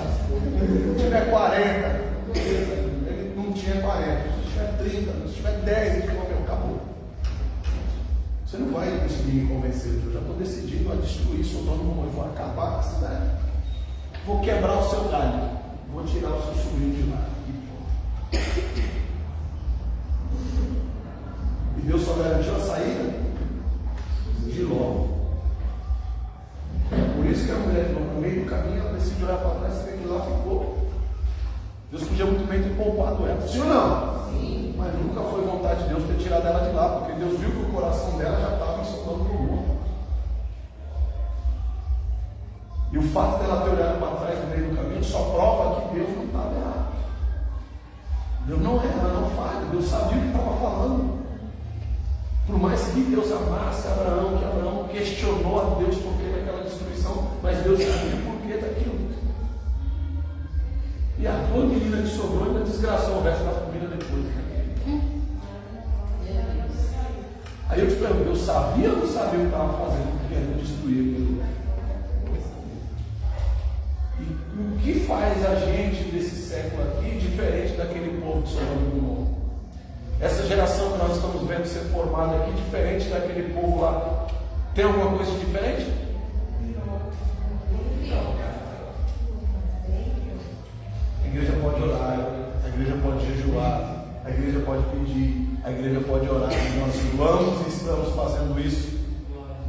não tiver 40, beleza. Ele não tinha 40. Se tiver 30, se tiver 10, ele falou, acabou. Você não vai conseguir me convencer. Eu já estou decidido a destruir Sodoma e Gomorra. Eu vou acabar com a cidade. Vou quebrar o seu galho. Vou tirar o seu sobrinho de lá. E Deus só garantiu a saída de Ló. Por isso que a mulher, no meio do caminho, ela decide olhar para trás e ver que lá ficou. Deus podia muito bem ter poupado ela. Sim ou não? Sim. Mas nunca foi vontade de Deus ter tirado ela de lá, porque Deus viu que o coração dela já estava em Sodoma e Gomorra. E o fato dela ter olhado para trás no meio do caminho só prova que Deus não estava errado. Deus não erra, não falha. Deus sabia o que estava falando. Por mais que Deus amasse Abraão, que Abraão questionou a Deus por que daquela destruição, mas Deus sabia o porquê daquilo. E a tua menina que sobrou ainda desgraçou o resto da família depois. Aí eu te pergunto, eu sabia ou não sabia o que estava fazendo, querendo destruir aquilo? E o que faz a gente desse século aqui diferente daquele povo de Sodoma e Gomorra? Essa geração que nós estamos vendo ser formada aqui, diferente daquele povo lá, tem alguma coisa diferente? A igreja pode orar, a igreja pode jejuar, a igreja pode pedir, a igreja pode orar. Nós vamos e estamos fazendo isso,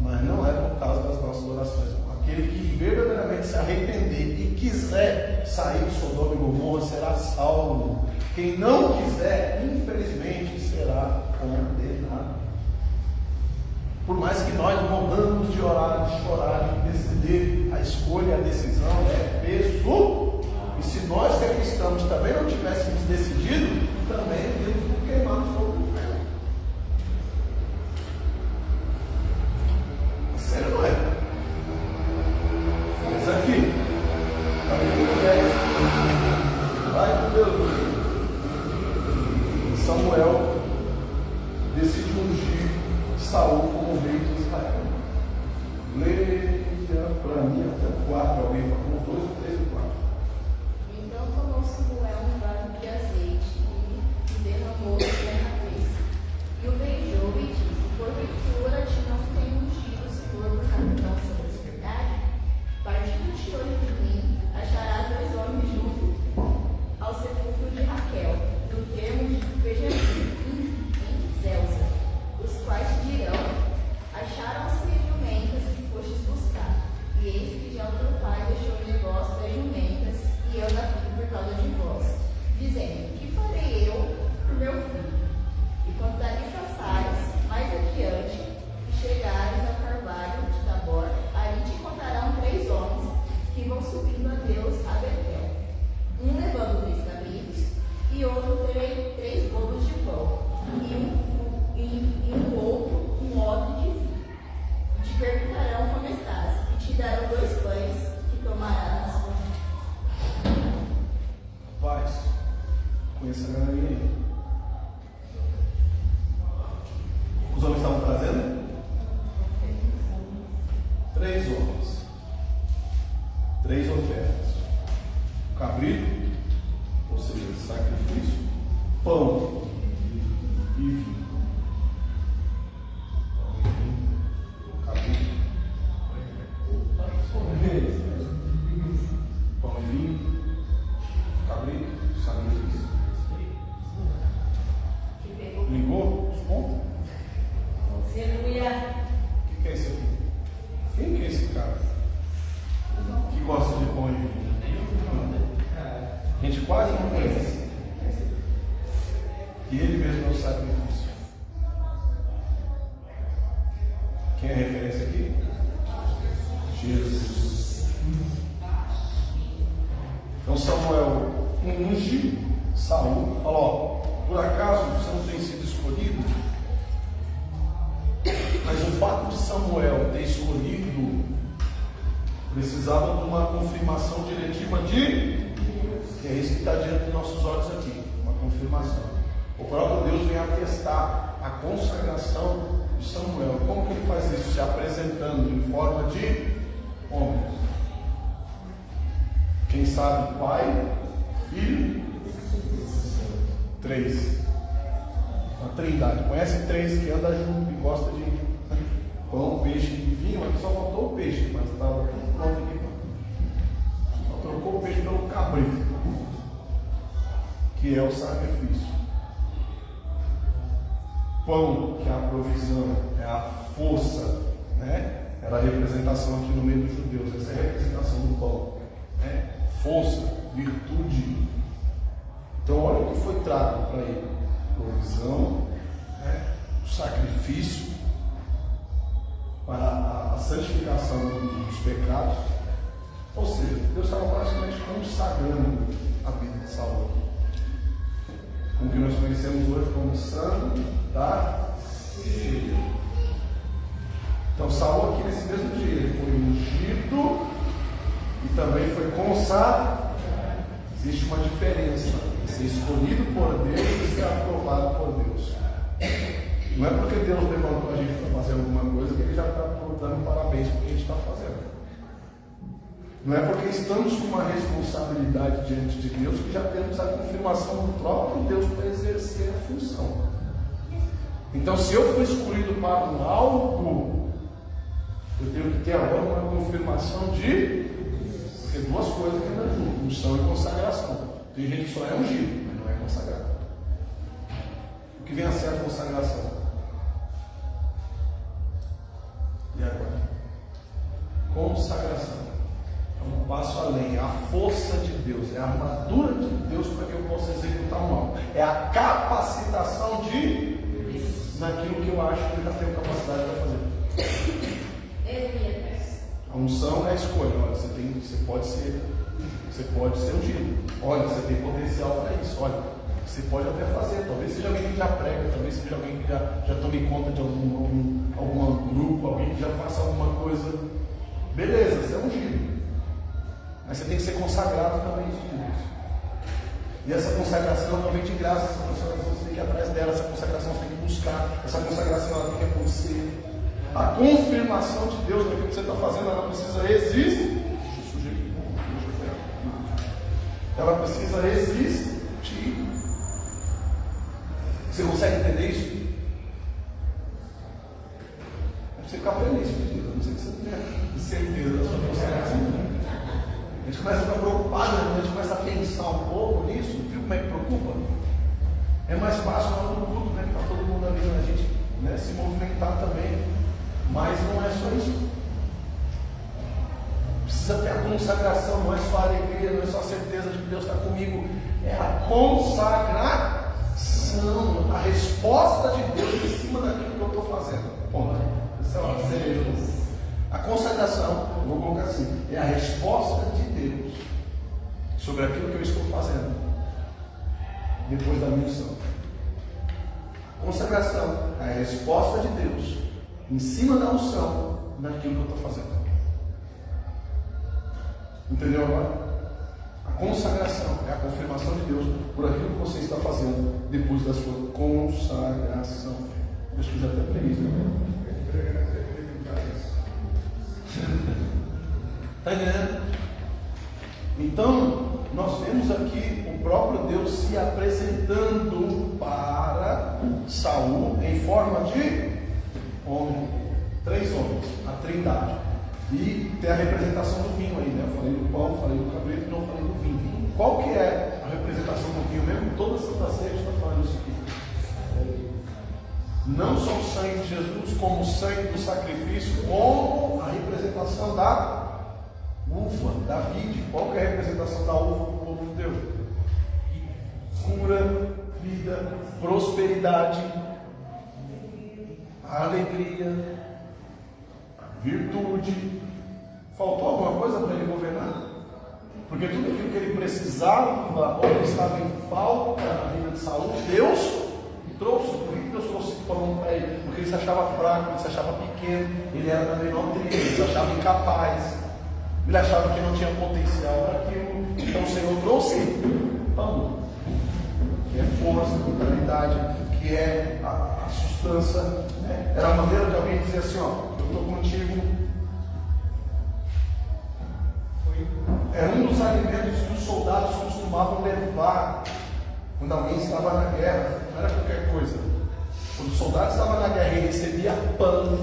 mas não é por causa das nossas orações. Aquele que verdadeiramente se arrepender e quiser sair de Sodoma e Gomorra será salvo. Quem não quiser, infelizmente, será condenado. Por mais que nós morramos de orar, de chorar, de decidir, a escolha, a decisão é peso. E se nós que aqui estamos também não tivéssemos decidido, também iríamos nos queimar no fogo do inferno. Sério, não é? Mas aqui, capítulo 10, vai com Deus. Samuel decide ungir Saul como rei de Israel. Leia para mim até o 4, alguém para com 2, 3 e 4. Então tomou Samuel um vaso de azeite e derramou sobre a cabeça. E o beijou e disse: porventura te não tenho ungido o Senhor por capitão sobre a cidade? Partindo-te hoje de mim, acharás 2 homens junto ao sepulcro de Raquel, no termo de Benjamim, em Zelza, os quais te dirão: acharam-se jumentas que fostes buscar, e eis que já o teu pai deixou o negócio das jumentas, e eu da filho por causa de vós, dizendo: que farei eu por meu filho? E quando dali passares mais adiante, e chegares ao carvalho de Tabor, ali te encontrarão 3 homens que vão subindo a Deus a Betel, um levando 3 cabritos, e outro 3 bolos de pão, e um outro um odre de vinho. E te perguntarão como estás, e te darão 2 pães que tomarás na sua mão. Rapaz, conheça a galerinha aí. Os homens estavam trazendo? 3 homens. 3 ofertas. Cabrito, ou seja, sacrifício, pão e vinho. Cabrito, pão e vinho, cabrito, sacrifício. Ligou os pontos? Aleluia. O que é isso aqui? Quem que é esse cara? Que gosta de pão e vinho? A gente quase não conhece. E ele mesmo é o sacrifício. Quem é a referência aqui? Jesus. Então Samuel ungiu Saul, falou: ó, por acaso você não tem sido escolhido? Mas o fato de Samuel ter escolhido precisava de uma confirmação diretiva de Deus. Que é isso que está diante dos nossos olhos aqui, uma confirmação. O próprio Deus vem atestar a consagração de Samuel. Como que ele faz isso? Se apresentando em forma de homem. Quem sabe Pai, Filho, 3. A Trindade. Conhece 3 que anda junto e gosta de pão, peixe e vinho? Aqui só faltou o peixe, mas estava tudo pronto aqui. Só trocou o peixe pelo cabrito, que é o sacrifício. Pão, que é a provisão, é a força, né? Era a representação aqui no meio dos judeus. Essa é a representação do pão, né? Força, virtude. Então olha o que foi trago para ele: provisão, né? O sacrifício para a santificação dos pecados. Ou seja, Deus estava praticamente consagrando a vida de Saul, com o que nós conhecemos hoje como santo da Síria. Então Saul aqui nesse mesmo dia ele foi ungido e também foi consagrado. Existe uma diferença de ser escolhido por Deus e ser aprovado por Deus. Não é porque Deus levantou a gente para fazer alguma coisa que Ele já está dando parabéns porque a gente está fazendo. Não é porque estamos com uma responsabilidade diante de Deus que já temos a confirmação do próprio Deus para exercer a função. Então, se eu fui escolhido para um algo, eu tenho que ter agora uma confirmação de... Porque 2 coisas que andam junto: unção e consagração. Tem gente que só é ungido, mas não é consagrado. O que vem a ser a consagração? E agora? Consagração é um passo além, é a força de Deus, é a armadura de Deus para que eu possa executar o mal, é a capacitação de naquilo que eu acho que ele já tem capacidade para fazer. A unção é a escolha. Olha, você pode ser ungido. Olha, você tem potencial para isso. Olha, você pode até fazer. Talvez seja alguém que já prega, talvez seja alguém que já tome conta de algum grupo, alguém que já faça alguma coisa. Beleza, você é ungido. Mas você tem que ser consagrado também de Deus. E essa consagração não vem de graça. Essa consagração você tem que ir atrás dela. Essa consagração você tem que buscar. Essa consagração ela tem que acontecer. A confirmação de Deus naquilo que você está fazendo, ela precisa existir. Ela precisa existir. Você consegue entender isso? É para você ficar feliz, querido. A não ser que você tenha certeza da sua consagração. A gente começa a ficar preocupado, a gente começa a pensar um pouco nisso. Viu como é que preocupa? É mais fácil na hora do culto, né? Que está todo mundo ali, a gente, né, se movimentar também. Mas não é só isso. Precisa ter a consagração, não é só a alegria, não é só a certeza de que Deus está comigo. É a consagração, a resposta de Deus em cima daquilo que eu estou fazendo. Ponto. Essa é uma cereja. A consagração, eu vou colocar assim, é a resposta de Deus sobre aquilo que eu estou fazendo depois da minha unção. A consagração é a resposta de Deus em cima da unção naquilo que eu estou fazendo. Entendeu agora? A consagração é a confirmação de Deus por aquilo que você está fazendo depois da sua consagração. Acho que já até preguei isso, né? Está entendendo? Então, nós vemos aqui o próprio Deus se apresentando para Saul em forma de homem. 3 homens, a trindade. E tem a representação do vinho aí, né? Eu falei do pão, falei do cabrito, não falei do vinho. Qual que é a representação do vinho mesmo? Toda Santa Ceia está falando isso aqui. Não só o sangue de Jesus, como o sangue do sacrifício, como a representação da uva, da vide. Qual que é a representação da uva para o povo de Deus? Cura, vida, prosperidade, alegria, virtude. Faltou alguma coisa para ele governar? Porque tudo aquilo que ele precisava ou que estava em falta na vida de Saul, Deus trouxe. Por que Deus trouxe pão para ele? Porque ele se achava fraco, ele se achava pequeno, ele era da menor tribo, ele se achava incapaz, ele achava que não tinha potencial para aquilo. Então o Senhor trouxe pão, que é força, vitalidade, que é a sustância, né? Era a maneira de alguém dizer assim: ó, eu estou contigo. Era um dos alimentos que os soldados costumavam levar quando alguém estava na guerra. Não era qualquer coisa. Quando o soldado estava na guerra e recebia pão,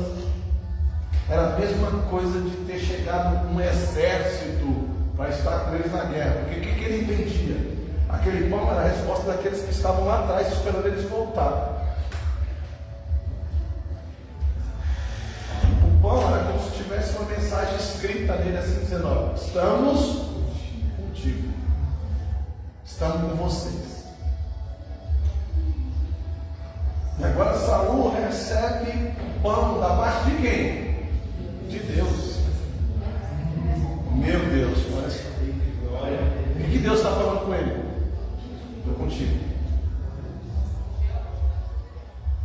era a mesma coisa de ter chegado um exército para estar com eles na guerra. Porque o que ele entendia? Aquele pão era a resposta daqueles que estavam lá atrás esperando eles voltar. O pão era como se tivesse uma mensagem escrita nele assim, dizendo: ó, estamos contigo, estamos com vocês. E agora Saul recebe o pão da parte de quem? De Deus. Meu Deus, olha só. O que Deus está falando com ele? Estou contigo.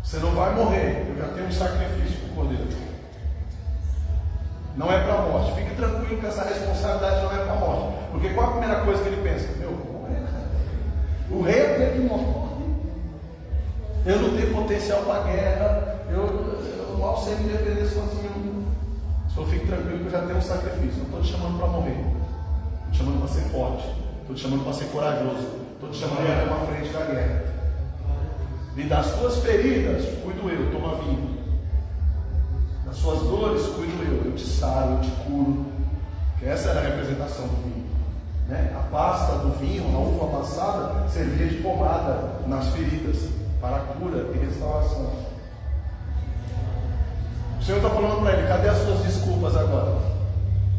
Você não vai morrer, eu já tenho um sacrifício para o cordeiro. Não é para a morte. Fique tranquilo que essa responsabilidade não é para a morte. Porque qual a primeira coisa que ele pensa? Meu, vou morrer. O rei é aquele que morre. Eu não tenho potencial para a guerra. Eu mal sei me defender sozinho. Só fique tranquilo que eu já tenho um sacrifício. Não estou te chamando para morrer. Estou te chamando para ser forte. Estou te chamando para ser corajoso. Estou te chamando para tomar frente da guerra. E das tuas feridas, cuido eu, toma vinho. Das suas dores, cuido eu te saro, eu te curo. Que essa era a representação do vinho, né? A pasta do vinho, a uva amassada, servia de pomada nas feridas, para cura e restauração. O Senhor está falando para ele: cadê as suas desculpas agora?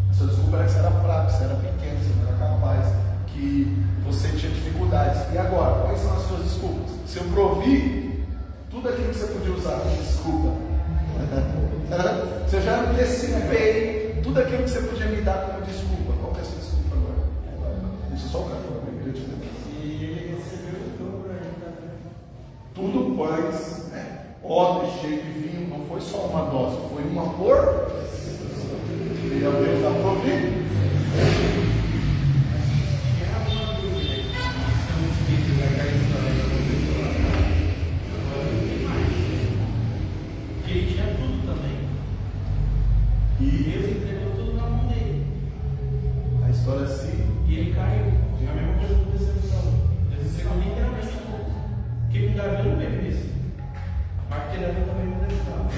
A sua desculpa era que você era fraco, você era pequeno, você não era capaz, que você tinha dificuldades. E agora, quais são as suas desculpas? Se eu provi tudo aquilo que você podia usar como desculpa, se eu já antecipei tudo aquilo que você podia me dar como desculpa, qual que é a sua desculpa agora? Deixa só o cara falar comigo, eu te digo. E ele recebeu Tudo pães, né? Odre cheio de vinho, não foi só uma dose, foi uma por. Ele é o Deus da providência. Ele tinha tudo também. aquele ali também não deixava.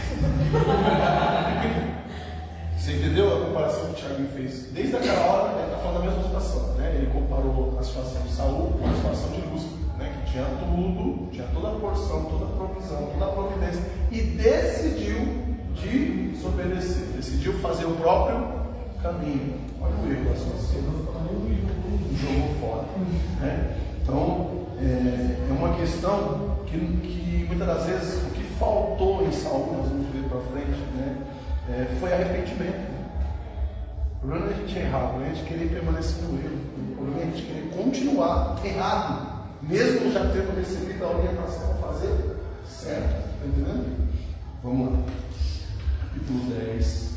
Você entendeu a comparação que o Thiago fez? Desde aquela hora, ele está falando da mesma situação, né? Ele comparou a situação de Saul com a situação de Lúcifer, né? Que tinha tudo, tinha toda a porção, toda a provisão, toda a providência, e decidiu desobedecer, decidiu fazer o próprio caminho. Olha o erro da situação, jogou fora, né? Então, é uma questão que muitas das vezes o que faltou em Saul, nós vamos ver para frente, né? Foi arrependimento. O problema não é a gente errar, o problema é a gente querer permanecer no erro, o problema é a gente querer continuar errado, mesmo já tendo recebido a orientação a fazer certo. Está entendendo? Vamos lá. Capítulo 10,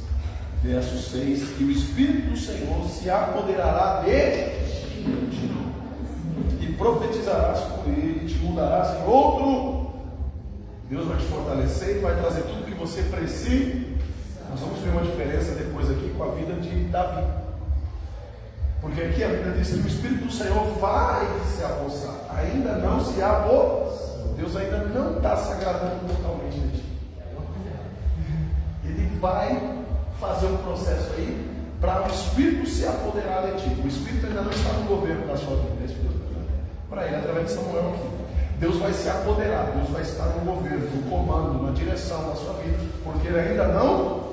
verso 6. E o Espírito do Senhor se apoderará de ti, e profetizarás por ele, e te mudarás em outro. Deus vai te fortalecer e vai trazer tudo que você precisa. Nós vamos ver uma diferença depois aqui com a vida de Davi. Porque aqui a Bíblia diz que o Espírito do Senhor vai se apossar. Ainda não se apossou. Deus ainda não está se agradando totalmente de ti. Ele vai fazer um processo aí para o Espírito se apoderar de ti. O Espírito ainda não está no governo da sua vida. Para ele, através de Samuel aqui. Deus vai se apoderar, Deus vai estar no governo, no comando, na direção da sua vida. Porque ele ainda não...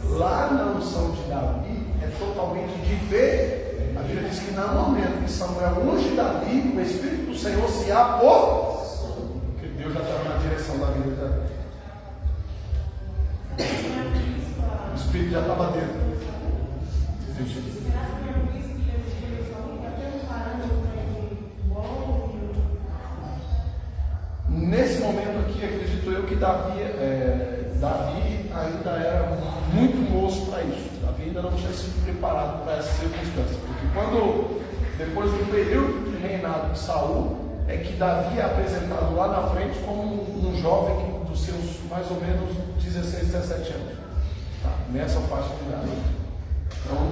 Lá na unção de Davi é totalmente diferente. A Bíblia diz que no momento que Samuel unge Davi, o Espírito do Senhor se apossou. Porque Deus já estava na direção da vida de Davi. O Espírito já estava dentro. Nesse momento aqui, acredito eu que Davi ainda era muito moço para isso. Davi ainda não tinha sido preparado para essa circunstância. Porque depois do período de reinado de Saul, é que Davi é apresentado lá na frente como um jovem dos seus mais ou menos 16, 17 anos. Tá? Nessa faixa de idade. Então,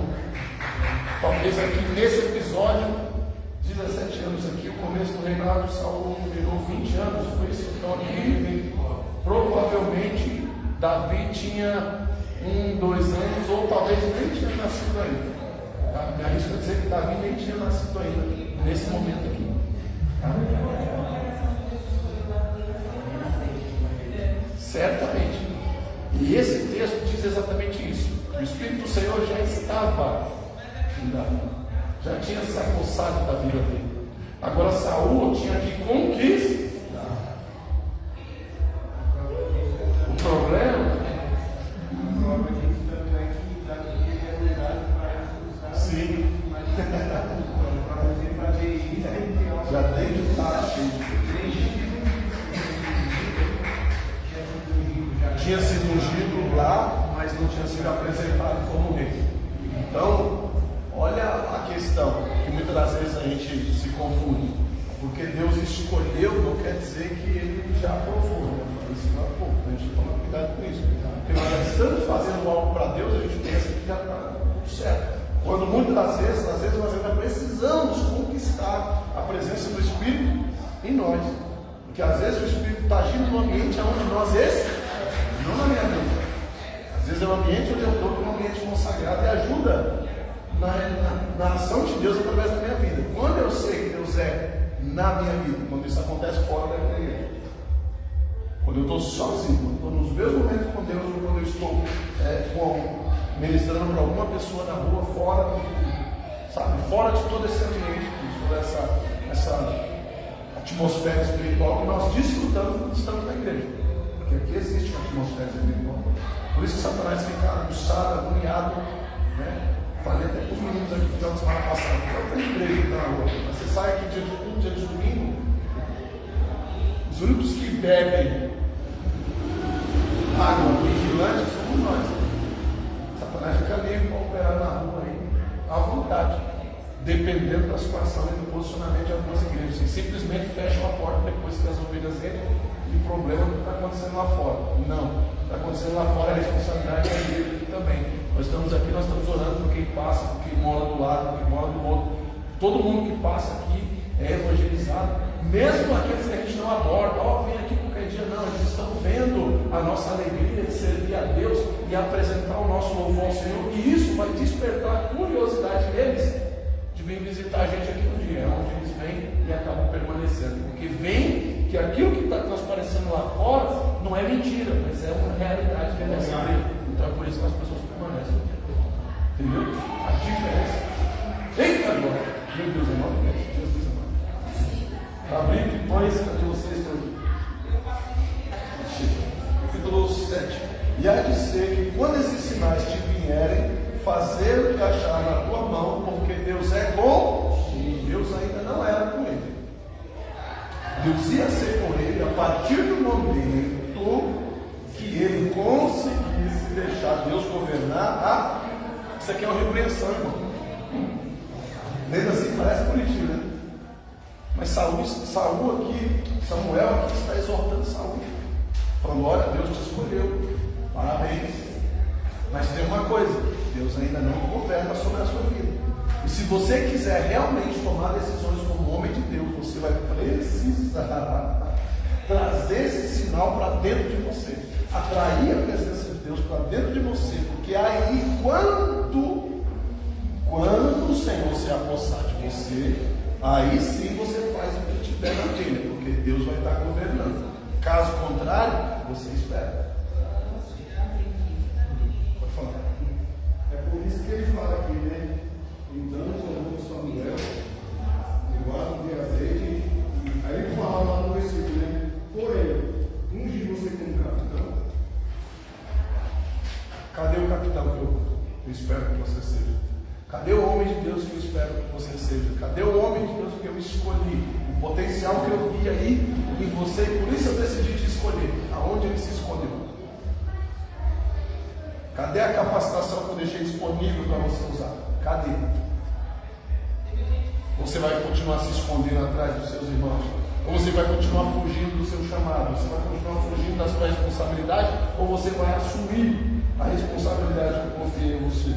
talvez aqui nesse episódio, 17 anos aqui, o começo do reinado de Saul virou 20 anos, foi isso? Então aqui, provavelmente, Davi tinha 1, 2 anos, ou talvez nem tinha nascido ainda. Tá? Me arrisco a dizer que Davi nem tinha nascido ainda, nesse momento aqui. Tá? Certamente. E esse texto diz exatamente isso. O Espírito do Senhor já estava em Davi. Já tinha se apossado da vida dele. Agora Saul tinha que conquistar. O problema sim. Já tem que estar cheio. Tinha sido ungido lá, mas não tinha sido apresentado como rei. Então, olha a questão, que muitas das vezes a gente se confunde. Porque Deus escolheu, não quer dizer que Ele já aprovou. Né? Isso não é pouco, a gente toma cuidado com isso. Porque nós já estamos fazendo algo para Deus, a gente pensa que já está certo. Quando muitas das vezes nós ainda precisamos conquistar a presença do Espírito em nós. Porque às vezes o Espírito está agindo no ambiente onde nós estamos, não na minha vida. Às vezes é um ambiente onde eu estou, que é um ambiente consagrado e ajuda na ação de Deus através da minha vida. Quando eu sei que Deus é na minha vida, quando isso acontece fora da igreja, quando eu estou sozinho, quando eu estou nos meus momentos com Deus, ou quando eu estou ministrando para alguma pessoa na rua, fora de todo esse ambiente, de toda essa atmosfera espiritual que nós desfrutamos quando estamos na igreja. Porque aqui existe uma atmosfera espiritual. Por isso que Satanás fica aguçado, agoniado, né? Falei até com os meninos aqui no final de semana passada. Foi para a igreja na rua. Você sai aqui dia de domingo, os únicos que bebem água vigilante somos nós. Satanás fica livre para operar na rua aí, à vontade, dependendo da situação e do posicionamento de algumas igrejas. E simplesmente fecham a porta depois que as ovelhas entram e o problema não está acontecendo lá fora. Não, está acontecendo lá fora, a responsabilidade é dele também. Nós estamos aqui, nós estamos orando por quem passa, por quem mora do lado, por quem mora do outro. Todo mundo que passa aqui é evangelizado, mesmo aqueles que a gente não aborda. Vem aqui qualquer dia, não, eles estão na nossa alegria de servir a Deus e apresentar o nosso louvor ao Senhor, e isso vai despertar a curiosidade deles de vir visitar a gente aqui um dia, onde eles vêm e acabam permanecendo, porque vem que aquilo que está transparecendo lá fora não é mentira, mas é uma realidade que eles sabem. Então é por isso que as pessoas permanecem. Entendeu? A diferença. Eita agora! Meu Deus, é 9 metros. Jesus amado. Abrir depois, cadê vocês estão aqui? Capítulo 7. E há de ser que quando esses sinais te vierem, fazer o que achar na tua mão, porque Deus é com e Deus ainda não era com ele. Deus ia ser com ele a partir do momento que ele conseguisse deixar Deus governar. Isso aqui é uma repreensão, irmão. Lendo assim parece bonitinho, né? Mas Saul aqui, Samuel aqui está exortando Saul, falando: olha, Deus te escolheu, parabéns. Mas tem uma coisa, Deus ainda não governa sobre a sua vida. E se você quiser realmente tomar decisões como homem de Deus, você vai precisar trazer esse sinal para dentro de você, atrair a presença de Deus para dentro de você, porque aí quando o Senhor se apossar de você, aí sim você faz o que te der na telha, porque Deus vai estar governando. Caso contrário, você espera. Pode falar. É por isso que ele fala aqui, né? Então tomou Samuel, o vaso de azeite, aí ele fala lá no versículo, né? Porém, unge você como capitão. Cadê o capitão que eu espero que você seja? Cadê o homem de Deus que eu espero que você seja? Cadê o homem de Deus que eu escolhi? O potencial que eu vi aí em você, e por isso eu decidi te escolher. Aonde ele se escolheu? Cadê a capacitação que eu deixei disponível para você usar? Cadê? Você vai continuar se escondendo atrás dos seus irmãos? Ou você vai continuar fugindo do seu chamado? Você vai continuar fugindo da sua responsabilidade? Ou você vai assumir a responsabilidade que eu confiei em você?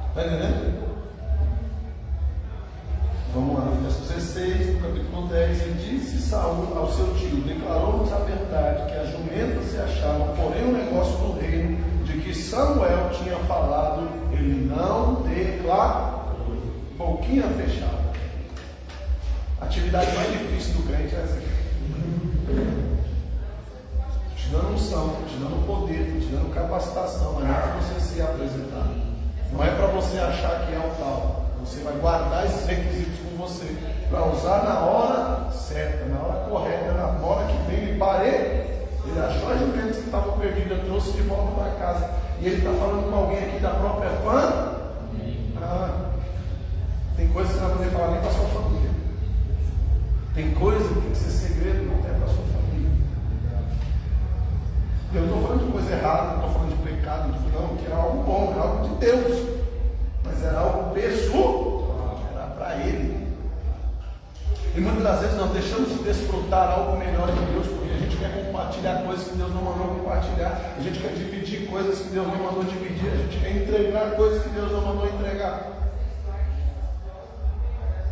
Está entendendo? Vamos lá, verso 16, no capítulo 10. E disse Saul ao seu tio: declarou-nos a verdade que as jumentas se achavam, porém o negócio do reino de que Samuel tinha falado, ele não declarou. Boquinha fechada. A atividade mais difícil do crente é essa aqui. Te dando unção, te dando poder, te dando capacitação, mas não é para você se apresentar. Não é para você achar que é o tal. Você vai guardar esses requisitos com você para usar na hora certa, na hora correta, na hora que bem lhe parer. Ele achou as jumentas que estavam perdidas, trouxe de volta para casa. E ele está falando com alguém aqui da própria fã. Tem coisas que você não vai poder falar nem para a sua família. Tem coisa que tem que ser segredo, não é para a sua família. Eu não estou falando de coisa errada, não estou falando de pecado, não, que era algo bom, era algo de Deus. Mas era algo pessoal, era para ele. E muitas das vezes nós deixamos de desfrutar algo melhor de Deus, porque a gente quer compartilhar coisas que Deus não mandou compartilhar, a gente quer dividir coisas que Deus não mandou dividir, a gente quer entregar coisas que Deus não mandou entregar.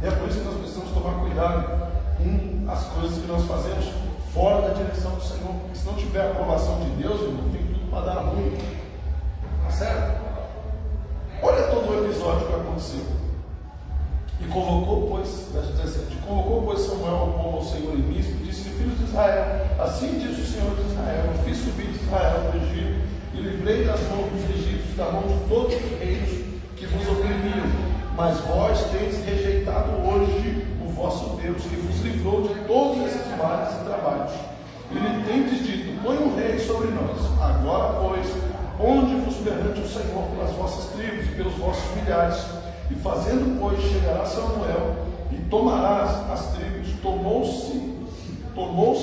E é por isso que nós precisamos tomar cuidado com as coisas que nós fazemos fora da direção do Senhor, porque se não tiver a aprovação de Deus, irmão, tem tudo para dar ruim. Tá certo? Olha todo o episódio que aconteceu. E convocou, pois, verso 17, convocou, pois, Samuel ao povo ao Senhor em Mispa, e disse: filhos de Israel, assim diz o Senhor de Israel, eu fiz subir de Israel do Egito, e livrei das mãos dos egípcios, da mão de todos os reinos que vos oprimiam. Mas vós tendes rejeitado hoje o vosso Deus, que vos livrou de todos esses males e trabalhos. E lhe tendes dito: põe um rei sobre nós. Agora, pois, ponde-vos perante o Senhor pelas vossas tribos e pelos vossos milhares. E fazendo, pois, chegará Samuel e tomarás as tribos. Tomou-se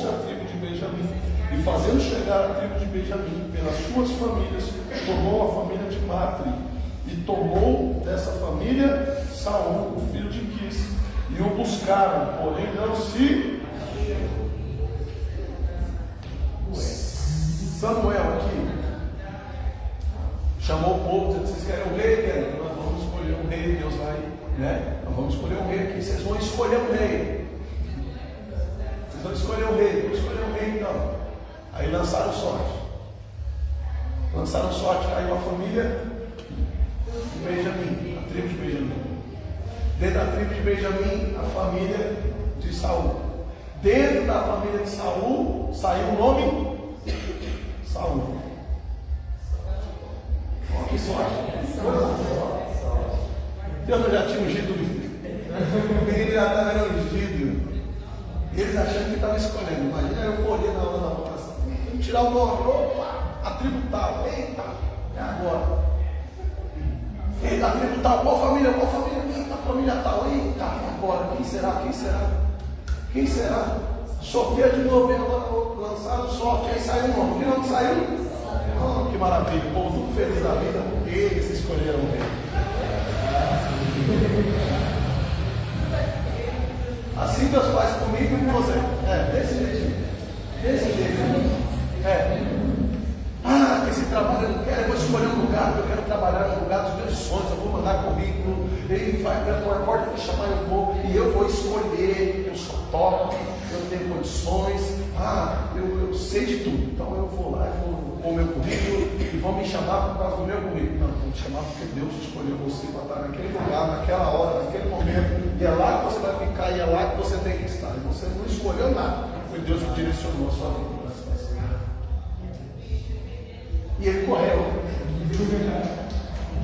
a tribo de Benjamim. E fazendo chegar a tribo de Benjamim pelas suas famílias, tomou a família de Matri. E tomou dessa família Saul, o filho de Quis. E o buscaram, porém não se... Samuel aqui chamou o povo, dizendo: vocês querem um rei? Querem? Então nós vamos escolher um rei. Deus vai, né? Nós vamos escolher um rei aqui. Vocês vão escolher um rei. Vocês vão escolher um o rei, vamos escolher o rei então. Aí lançaram sorte. Lançaram sorte, caiu a família de Benjamim, a tribo de Benjamim. Dentro da tribo de Benjamim, a família de Saul. Dentro da família de Saul, saiu o nome Saul. Olha que sorte. Deus não já tinha ungido o menino, já estava ungido. E eles achando que estavam escolhendo. Imagina a euforia na hora da votação. Vamos tirar o nome. Opa, a tribo tal. Eita, é agora. Eita, a tribo tal. Qual família? Qual família? Eita, a família tal. Eita, agora. Quem será? Quem será? Quem será? Sorteia de novo. E agora lançaram sorte. Aí saiu o nome. Que nome saiu? Oh, que maravilha. O povo tudo feliz da vida. Porque eles escolheram o rei. Assim Deus faz comigo e com você. Desse jeito. Desse jeito. Esse trabalho eu não quero, eu vou escolher um lugar, eu quero trabalhar no lugar dos meus sonhos, eu vou mandar currículo, ele vai para a porta me chamar, eu vou, e eu vou escolher, eu sou top, eu tenho condições, eu sei de tudo. Então eu vou lá, eu vou pôr meu currículo e vão me chamar por causa do meu currículo. Não, vão te chamar porque Deus escolheu você para estar naquele lugar, naquela hora, naquele momento, e é lá que você vai ficar, e é lá que você tem que estar. E você não escolheu nada, foi Deus que direcionou a sua vida. E ele correu.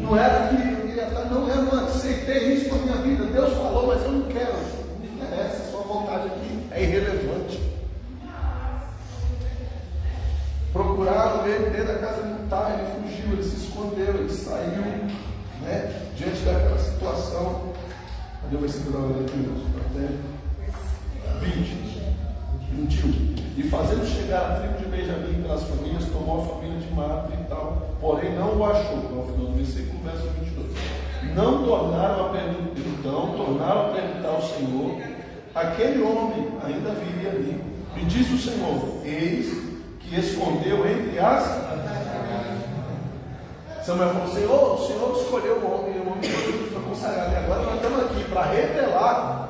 Não era que eu queria estar, eu não aceitei isso para a minha vida. Deus falou, mas eu não quero. Não interessa, a sua vontade aqui é irrelevante. Procuraram ele dentro da casa militar, ele fugiu, ele se escondeu, ele saiu, diante daquela situação. Cadê o versículo aqui? 21. E fazendo chegar a tribo de Benjamim pelas famílias, tomou a família de Matre e tal, porém não o achou. No final do versículo, verso 22. Não tornaram a perguntar, então, tornaram a perguntar ao Senhor, aquele homem ainda vivia ali. E disse o Senhor, eis que escondeu entre as... Samuel falou, Senhor, o Senhor escolheu o homem foi consagrado, e agora nós estamos aqui para revelar.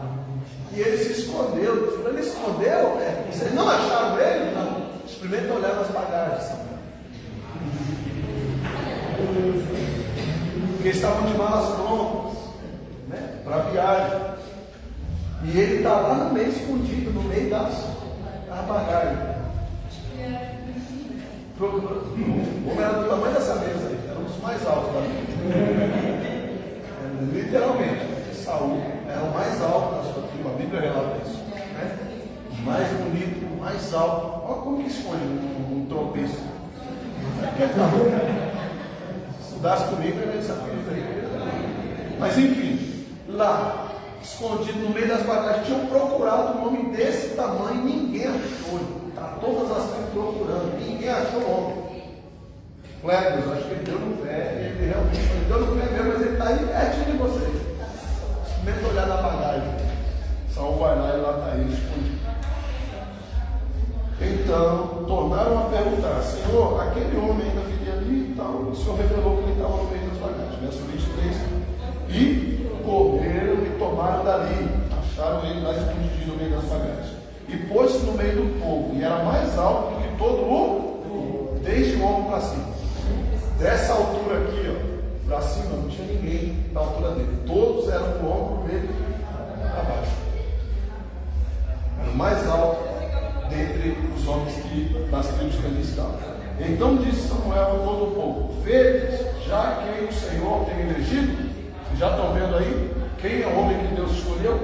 E ele se escondeu. Ele escondeu, vocês não acharam ele? Não. Experimenta olhar nas bagagens. Porque estavam de malas prontas, para a viagem. E ele está lá no meio, escondido, no meio das bagagens. O homem era do tamanho dessa mesa aí, era um dos mais altos da mesa. Literalmente, Saul era o mais alto da sua tribo, a Bíblia relata isso. O mais bonito, o mais alto. Olha como que esconde um tropeço. Se estudasse comigo, eu ia saber isso aí. Mas enfim, lá, escondido no meio das bagagens, tinham procurado um homem desse tamanho, ninguém achou. Está todas as tribos procurando, ninguém achou o homem. Deus, acho que ele deu no pé, ele realmente deu no pé mesmo, mas ele está aí pertinho de vocês. Experimenta olhar na bagagem. Saul vai lá e lá está ele escondido. Então, tornaram a perguntar, Senhor, aquele homem ainda vivia ali e tal. O Senhor revelou que ele estava no meio das bagagens. Verso 23. E correram e tomaram dali. Acharam ele lá escondido no meio das bagagens. E pôs-se no meio do povo. E era mais alto do que todo o povo, desde o ombro para cima. Dessa altura aqui, para cima, não tinha ninguém da altura dele. Todos eram do ombro dele para baixo. Era o mais alto dentre os homens das tribos que ali estavam. Então disse Samuel a todo o povo: vedes já quem o Senhor tem elegido? Vocês já estão vendo aí quem é o homem que Deus escolheu?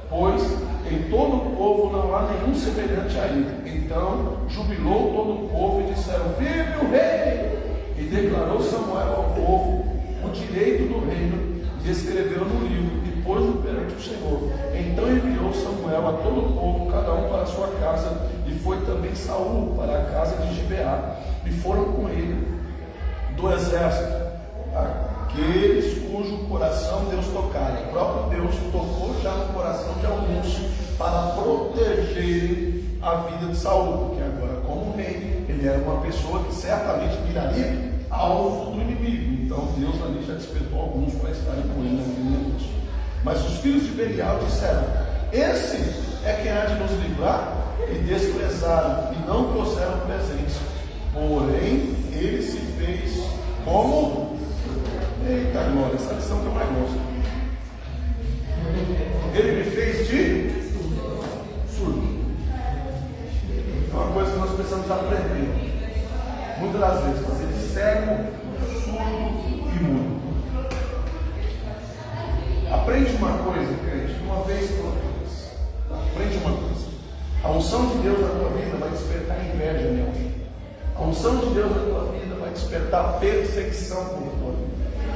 Pois em todo o povo não há nenhum semelhante a ele. Então jubilou todo o povo e disseram: vive o rei! E declarou Samuel ao povo o direito do reino e escreveu no livro e pôs-o perante o Senhor. Então enviou Samuel a todo o povo, cada um para a sua casa, e foi também Saul para a casa de Gibeá, e foram com ele do exército aqueles cujo coração Deus tocara. O próprio Deus tocou já no coração de alguns para proteger a vida de Saul, porque agora, como rei, ele era uma pessoa que certamente viraria alvo do inimigo. Então Deus ali já despertou alguns para estarem com ele naquele negócio. Mas os filhos de Belial disseram: esse é quem há de nos livrar? e desprezaram, e não trouxeram presentes. Porém, ele se fez como? Eita glória, essa lição que eu mais gosto. Ele me fez de surdo. É uma coisa que nós precisamos aprender. Muitas das vezes, fazer de cego, surdo e mudo. Aprende uma coisa, crente, de uma vez por todas. Aprende uma coisa. A unção de Deus na tua vida vai despertar inveja em alguém. A unção de Deus na tua vida vai despertar perseguição por tua vida.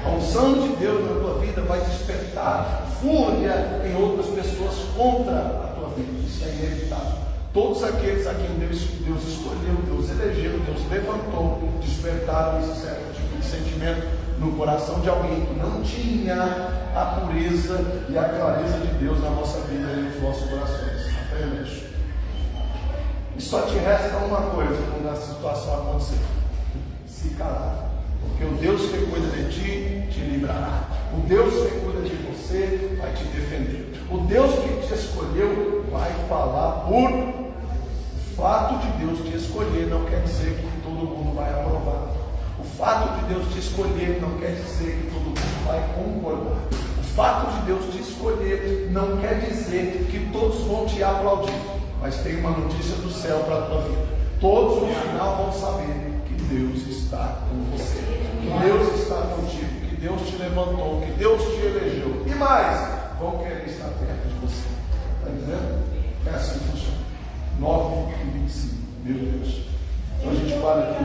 A unção de Deus na tua vida vai despertar fúria em outras pessoas contra a tua vida. Isso é inevitável. Todos aqueles a quem Deus escolheu, Deus elegeu, Deus levantou, despertaram esse certo tipo de sentimento no coração de alguém que não tinha a pureza e a clareza de Deus na vossa vida e nos vossos corações. Aprenda isso. E só te resta uma coisa quando essa situação acontecer: se calar. Porque o Deus que cuida de ti, te livrará. O Deus que cuida de você vai te defender. O Deus que te escolheu vai falar por. O fato de Deus te escolher não quer dizer que todo mundo vai aprovar. O fato de Deus te escolher não quer dizer que todo mundo vai concordar. O fato de Deus te escolher não quer dizer que todos vão te aplaudir. Mas tem uma notícia do céu para a tua vida. Todos no final vão saber que Deus está com você, que Deus está contigo, que Deus te levantou, que Deus te elegeu. E mais, vão querer estar perto de você. Está entendendo? É assim que funciona. 9:25. Meu Deus. Então a gente para aqui.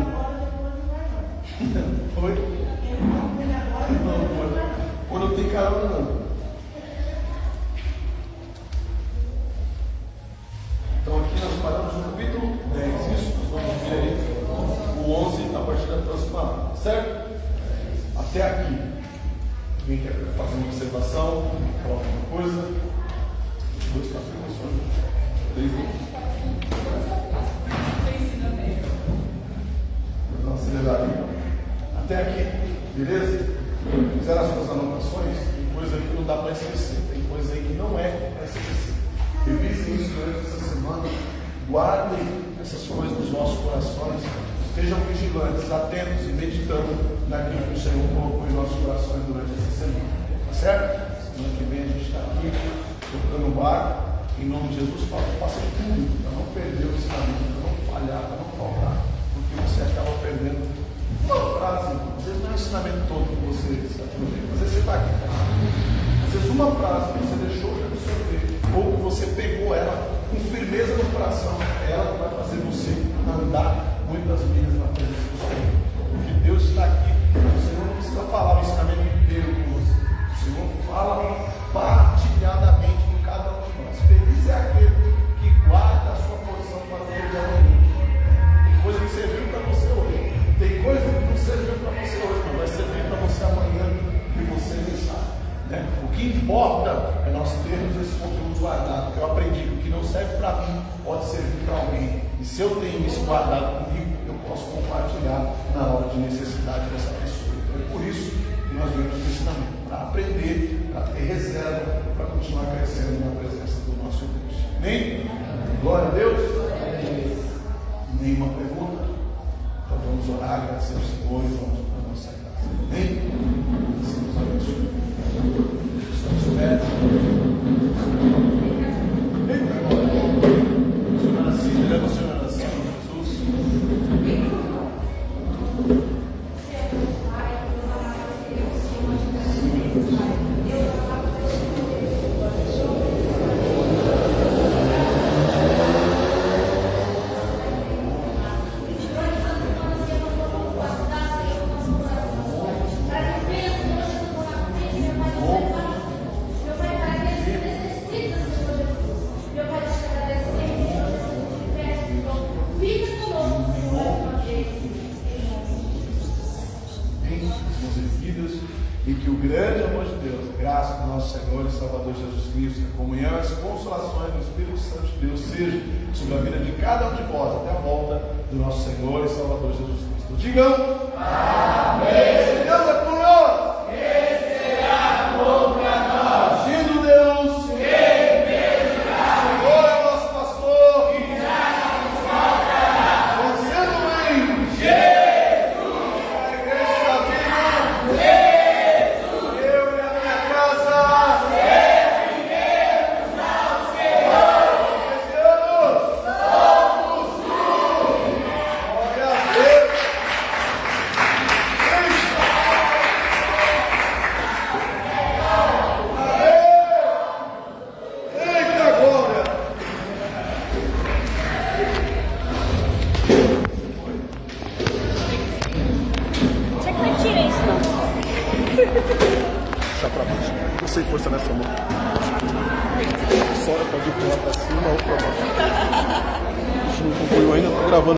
Oi? Não, quando não tem carona, não. Então aqui nós paramos no capítulo 10. Isso, nós vamos ver aí o 11 a partir da próxima aula. Certo? Até aqui. Alguém quer fazer uma observação? Falar alguma coisa? 2 capítulos. 3 Vamos acelerar aí. Até aqui. Beleza? Fizeram as suas anotações? Tem coisa aí que não dá para esquecer. Tem coisa aí que não é para esquecer. Revisem isso durante essa semana. Guardem essas coisas nos vossos corações. Estejam vigilantes, atentos e meditando naquilo que o Senhor colocou em nossos corações durante essa semana. Tá certo? Semana que vem a gente está aqui tocando o barco. Em nome de Jesus, faça tudo para não perder o ensinamento, para não falhar, para não faltar. Porque você acaba perdendo uma frase. Às vezes não é o ensinamento todo que você está aprendendo. Às vezes você está aqui. Às vezes uma frase que você deixou de absorver, ou que você pegou ela com firmeza no coração, ela que vai fazer você andar muitas milhas na presença do Senhor. Porque Deus está aqui. O Senhor não precisa falar o ensinamento inteiro com você. O Senhor fala partilhadamente com cada um de nós. Feliz é aquele que guarda a sua posição para o dia de amanhã. Tem coisa que serviu para você hoje. Tem coisa que não serviu para você hoje, mas vai servir para você amanhã e você nem sabe. Né? O que importa é nós termos esse conteúdo guardado. Eu aprendi que o que não serve para mim pode servir para alguém. E se eu tenho isso guardado comigo, eu posso compartilhar na hora de necessidade dessa pessoa. Então é por isso que nós vemos o ensinamento. Para aprender, para ter reserva, para continuar crescendo na presença do nosso Deus. Amém? Glória a Deus. Nenhuma pergunta? Então vamos orar, agradecer ao Senhor e vamos para a nossa casa. Amém? Assim nos abençoe. Estamos perto. Eita, glória. Senhor assim, leva o Senhor assim, Jesus. E que o grande amor de Deus, a graça do nosso Senhor e Salvador Jesus Cristo, a comunhão e as consolações do Espírito Santo de Deus seja sobre a vida de cada um de vós até a volta do nosso Senhor e Salvador Jesus Cristo. Digam amém. Se Deus é por nós, quem será contra nós? Agindo Deus, quem impedirá? O Senhor é o nosso pastor, e sem força nessa mão. Só pode pular pra cima ou pra baixo. A gente não concluiu ainda, tô gravando.